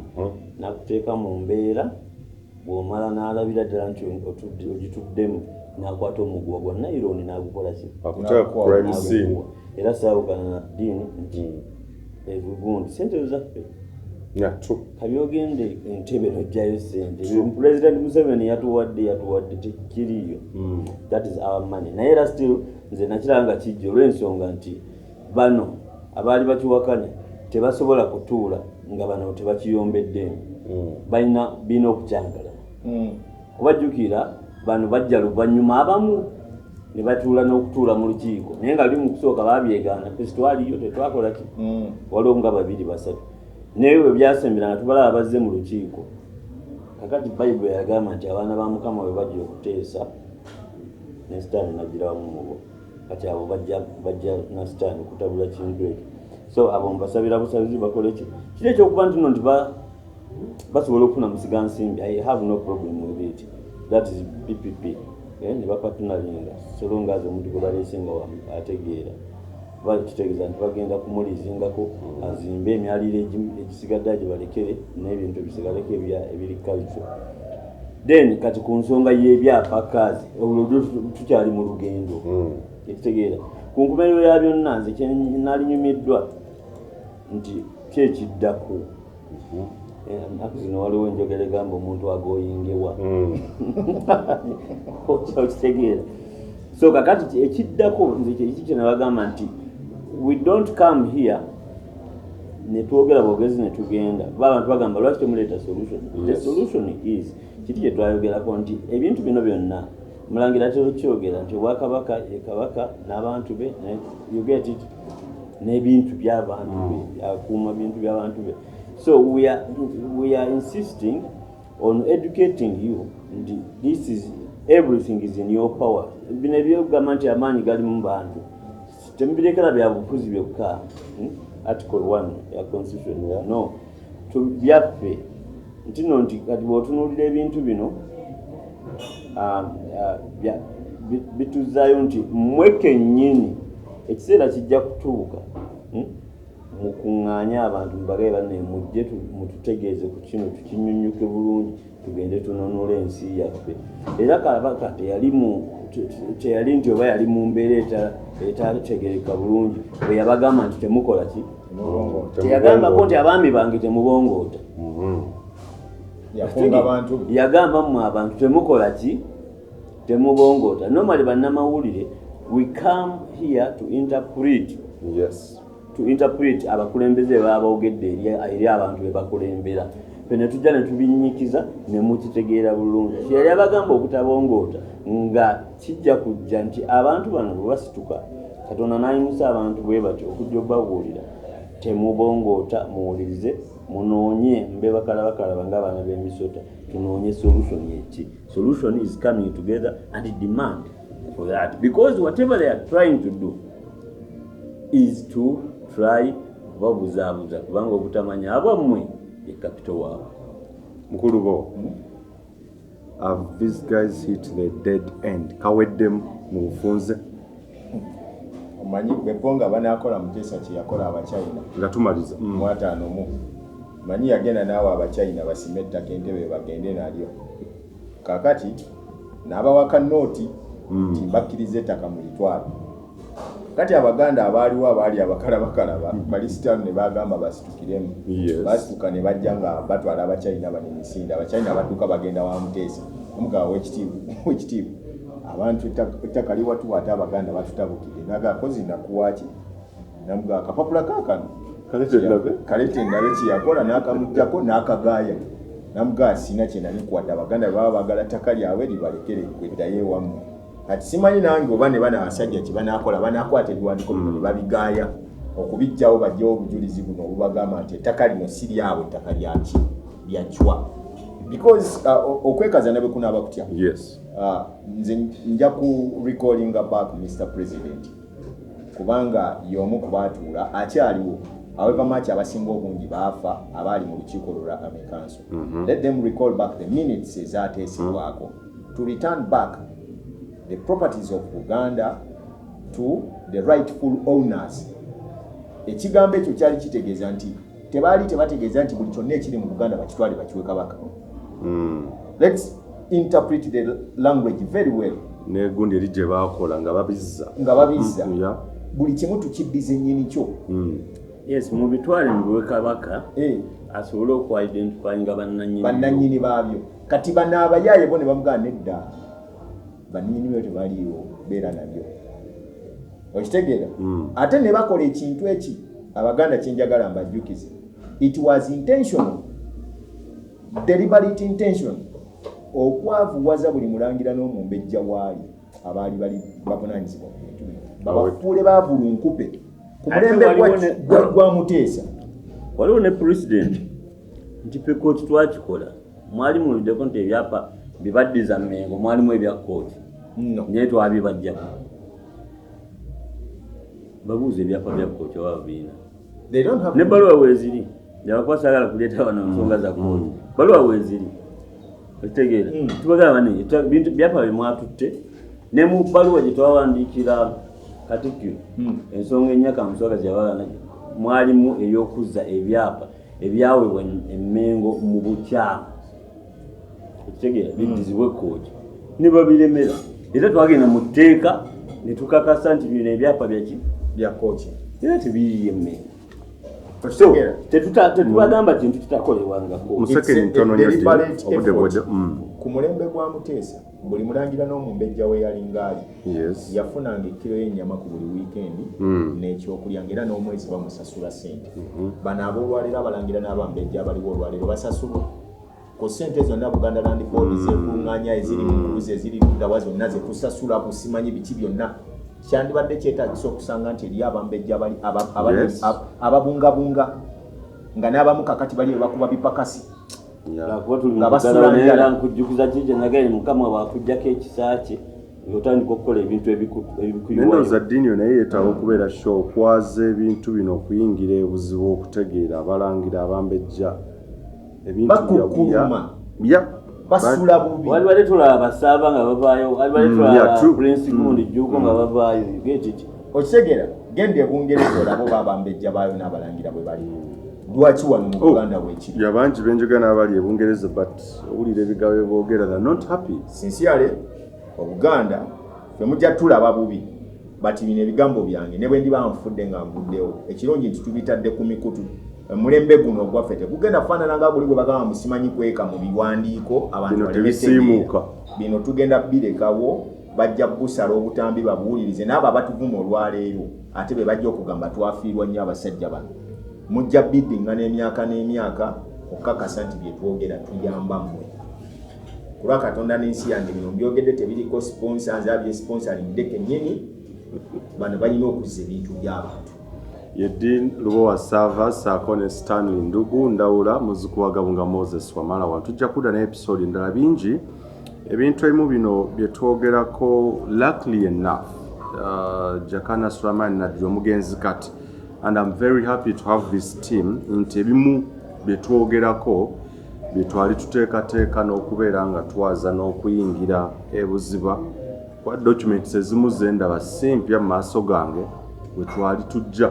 n'akuteeka mu mbeera bw'omala n'alabira ddala nti ogituddemu n'akwata omuguwa gwa nayironi n'agukola ki era saawukana na ddiini nti ebigundu sente zaffe kabyogende entebe nojjayo sente President Museveni yatuwadde tekiriyo that is our money naye era still nze nakiranga kijja olw'ensonga nti bano abaali bakiwakanya tebasobola kutuula nga bano tebakiyombeddeemu bina okukyangala kubajjukira bano bajja luvannyuma abamu ne batuula n'okutuula mu lukiiko naye nga luli mu kusooka baabyegaana fesitwaliyo tetwakola ki waliwo nga 2-3 naye bwe byasembera nga tubalaba bazze mu lukiiko kakati bayibuli yagamba nti abaana ba Mukama bwe bajja okuteesa ne sitaani nagirawamu mubo kati abo bajja na sitaani kutabula kintu ekyo so abo mbasabira busabizi bakole ki kiri ekyokuba nti no nti basobola okufuna musigansimbi I have no problem with it that is PPP ne bapatunalinga so long as omuntu gwe baleesenga ategeera bakitegeeza nti bagenda kumulizingako azimbe emyaliro egisigadde gye balekere n'ebintu ebisigaleko ebiri culture. Then kati ku nsonga y'ebyapa kaazi tukyali mu lugendo ekitegeera ku nkomerero ya byonna nze nalinyumiddwa nti kyekiddako naku zino waliwo enjogera egamba omuntu agoyingewa okitegeera so kakati ekiddako nze kye nabagamba nti we don't come here ne twogera bwogezi ne tugenda abantu bagamba lwaki temuleeta solution. The solution is kiti kye twayogerako nti ebintu bino byonna mulangira tekyogera nti Obwakabaka ye Kabaka n'abantu be you get it n'ebintu by'abantu be akuuma bintu by'abantu be. So we are insisting on educating you. This is everything is in your power. Bino ebyogamba nti amaanyi gali mu bantu temubirekera bya bufuzi byokka article 1 ya constitution no byaffe nti no nti kati bw'otunuulira ebintu bino bituzaayo nti mmwe kennyini ekiseera kijja kutuuka mukuŋŋaanya abantu mbagaye banne mujje mututegeeze ku kino tukinyunyuke bulungi tugende tununula ensi yaffe. Era Kabaka teyali nti oba yali mu mbeera etategereka bulungi bwe yabagamba nti temukola ki teyagambako nti abaami bange temubongoota yagamba mmwe abantu temukola ki temubongoota. Normally bannamawulire we come here to interpret abakulembeze baabogedde eri abantu be bakulembera fene tujja ne tubinyikiza ne mukitegeera bulungi yali abagamba okutabongoota nga kijja kujja nti abantu bano bwe basituka Katonda n'ayimusa abantu bwe batyo okujja obabuulira temubongoota muwulirize munoonye mbe bakalaba ng'abaana b'emisota tunoonye solution yeki. Solution is coming together and demand for that because whatever they are trying to do is to try babuzaabuza kubanga obutamanya abwammwe ye capital waabwe. Mukulu bo have these guys hit the dead end kaweddemu mu bufunze omanyi beponga banaakola Muteesa kye yakola Abachina nga tumaliza mwataanomu manyi yagenda naawe Abachina basime ettaka entebe bagende nalyo kakati n'abawaka nooti bakkiriza ettaka mu litwala kati Abaganda abaaliwo abaali abakalaba balisitaano ne bagamba basitukiremu basituka ne bajja nga batwala Abachina bane misinde Abachina badduka bagenda wa Muteesa omugawa w'ekitiibwa abantu ettaka liwatuwa ate Abaganda batutabukire nagakozi nakuwaki namugawa akapapula kaakano kalete ndabe kyeyakola n'akamujjako n'akagaaya namugawa sina kye nalikuwadde Abaganda baba bagala ttaka lyabwe libalekere kweddayo ewammwe kati simanyi nange oba ne bana abasajja kye banaakola banaakwata ebiwandiiko bino ne babigaaya okubijjawo bajjawo obujulizi buno obubagamba nti ettaka lino si lyabwe ettaka lyaki lyacwa because okwekaza bwe kunaaba kutya nze nja ku recalling back Mr. President kubanga y'omu ku baatuula akyaliwo. However much abasinga obungi baafa abaali mu lukiiko lwa Council. Let them recall back the minutes ezaateesebwako to return back the properties of Uganda to the rightful owners. Ekigambo ekyo kyali kitegeeza nti tebategeeza nti buli kyonna ekiri mu Buganda bakitwale bakiwe Kabaka. Let's interpret the language very well. Negundi eri gye baakola nga babizza. Buli kimu tukibbize nnyini kyo. Yes, mu bitwale mu Kabaka asobole okwidentifyinga bannannyini baabyo. Kati banaabayaaye bo ne bamugana nedda. Bannannyini byo tebaliiwo, beera nabyo. Okitegeera? Ate ne bakola ekintu eki Abaganda kyenjagala mbajjukize. It was intentional, deliberate intention, okwavuwaza buli mulangira n'omumbejja waali abaali bali bavunaanyizibwa ku bintu bino. Babafuule baavulunkupe ku mulembe gwa Muteesa. Waliwo ne president nti pekooti twakikola mwali muliddeko nti ebyapa bibaddiza Mengo mwalimu ebya kooti naye twabibajjako. Babuuza ebyapa bya kooti oba biina ne baluwa weeziri yabakuba saagala kuleeta wano nsonga za kooti baluwa weeziri okitegeera tubagamba naye bintu byapa bimwatutte ne mu baluwa gye twawandiikira Katikkiro ensonga ennyaka musooka zyabaana mwalimu ey'okuzza ebyapa ebyaweebwa Mengo mu bukyamu okitegeera biddizibwe kooti ne babiremera era twagenda mu tteeka ne tukakasa nti bino ebyapa bya kooti era tebiriye Mengo. So, tetubagamba kintu kitakolebwangako. Musekeni ntono nyadde ku mulembe gwa Muteesa buli mulangira n'omumbejja we yali ngaali yafunanga ekkiro y'ennyama ku buli wiikendi n'ekyokulya ng'era n'omwezi bamusasula ssente. Bano ab'olwaleero abalangira n'abambejja abaliwo olwaleero basasulwa ku ssente zonna Buganda Land Board z'ekuluŋŋaanya eziri mu nkuluze eziri luddawa zonna ze tusasula busimanyi biki byonna. Kyandibadde kyetaagisa okusanga nti eri abambejja ababungabunga nga n'abamu kakati bali bakuba bipakasi nga basula nkujjukiza kije nagaye Mukama bwakujjako ekisa kye ng'otandika okukola ebintu ebikuyiwayo. Nendooza ddiini naye yeetaaga okubeera sho okwaza ebintu bino okuyingira ebuzibu okutegeera abalangira abambejja ebintu bya basula bubi. Wali bale tulaba basaaba nga bavaayo, wali bale tulaba Prince Gundi Jjuuko nga bavaayo. Okitegeera genda ebungereza olabo babambejja baayo n'abalangira bwe bali. Lwaki wano mu Buganda bwekiri? Yabangi benjoga n'abali ebungereza but owulira ebigabe boogera they're not happy. Sincerely Obuganda ffe mujja tulaba bubi but bino ebigambo byange ne bwe ndiba nfudde nga nvuddewo ekirungi nti tubitadde ku mikutu. Mulembe guno ogwaffe tegugenda faanana nga buli bwe bagamba musimanyi kweka mu biwandiiko abantu balibisiimuuka bino tugenda birekawo bajja busala obutambi babuwulirize n'abo abatuvuma olwaleero ate be bajja okugamba twafiirwa nnyo abasajja bano mujja biddinga n'emyaka okukakasa nti bye twogera tuyamba mmwe kulwa Katonda n'ensi yange bino mbyogedde tebiriko sponsors abye sponsoring kennyini bano balina okuzza ebintu by'abantu. Yedin Lubowa Sava Sakone Stanley Ndugu Ndawula muzikuwagabunga Moses Wamala wantu tujja kuda na episode ndala bingi ebintu ebimu bino bye twogerako luckily enough Jakana Sulaman na Mugenzi kati and I'm very happy to have this team nti ebimu bye twogerako bye twali tuteekateeka n'okubeera nga twaza n'okuyingira ebuziba kwa documents ezimu zendaba simpya mu maaso gange bwe twali tujja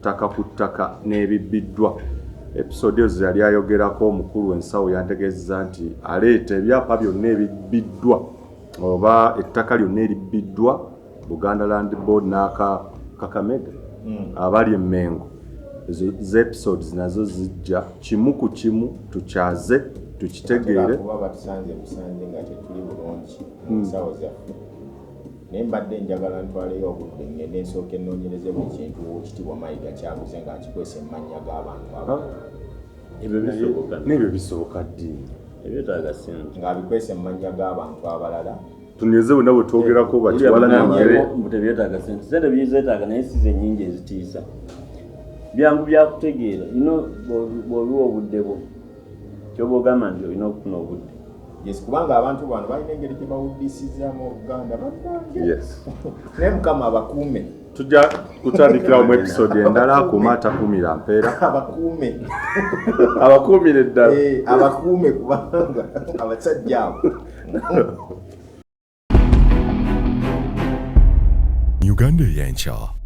ttaka ku ttaka n'ebibbiddwa. Episode ezo yali ayogerako omukulu ensawo yantegeezezza nti aleeta ebyapa byonna ebibbiddwa oba ettaka lyonna eribbiddwa Buganda Land Board n'aka Kakamega abali Mengo. Ezo episodes nazo zijja kimu ku kimu tukyaze tukitegeere kuba batusanze busanze nga tetuli bulungi ensawo zaffe. Nembadde njagala ntwaleyo obudde ngende nsooke nnoonyereze buli kintu Oweekitiibwa Mayiga kyabuze nga nkikwesa emmanya g'abantu abo. Nebyo bisoboka ddi ebyetaaga ssente ng'abikwesa emmanya g'abantu abalala tunyweze bonna bwe twogerako bakiwala tebyetaaga ssente sente bizeetaaga naye si ze nnyingi ezitiisa byangu byakutegeera bw'oliwa obudde bwo kyoba ogamba nti olina okufuna obudde. Yes, kubanga abantu bano balina engeri gye bawuddisizaamu Obuganda yes. Naye Mukama abakuume tujja kutandikira mu episode endala kumata kumira mpeera abakuumire ddala abakuume kubanga abasajja abo Uganda Eyenkya.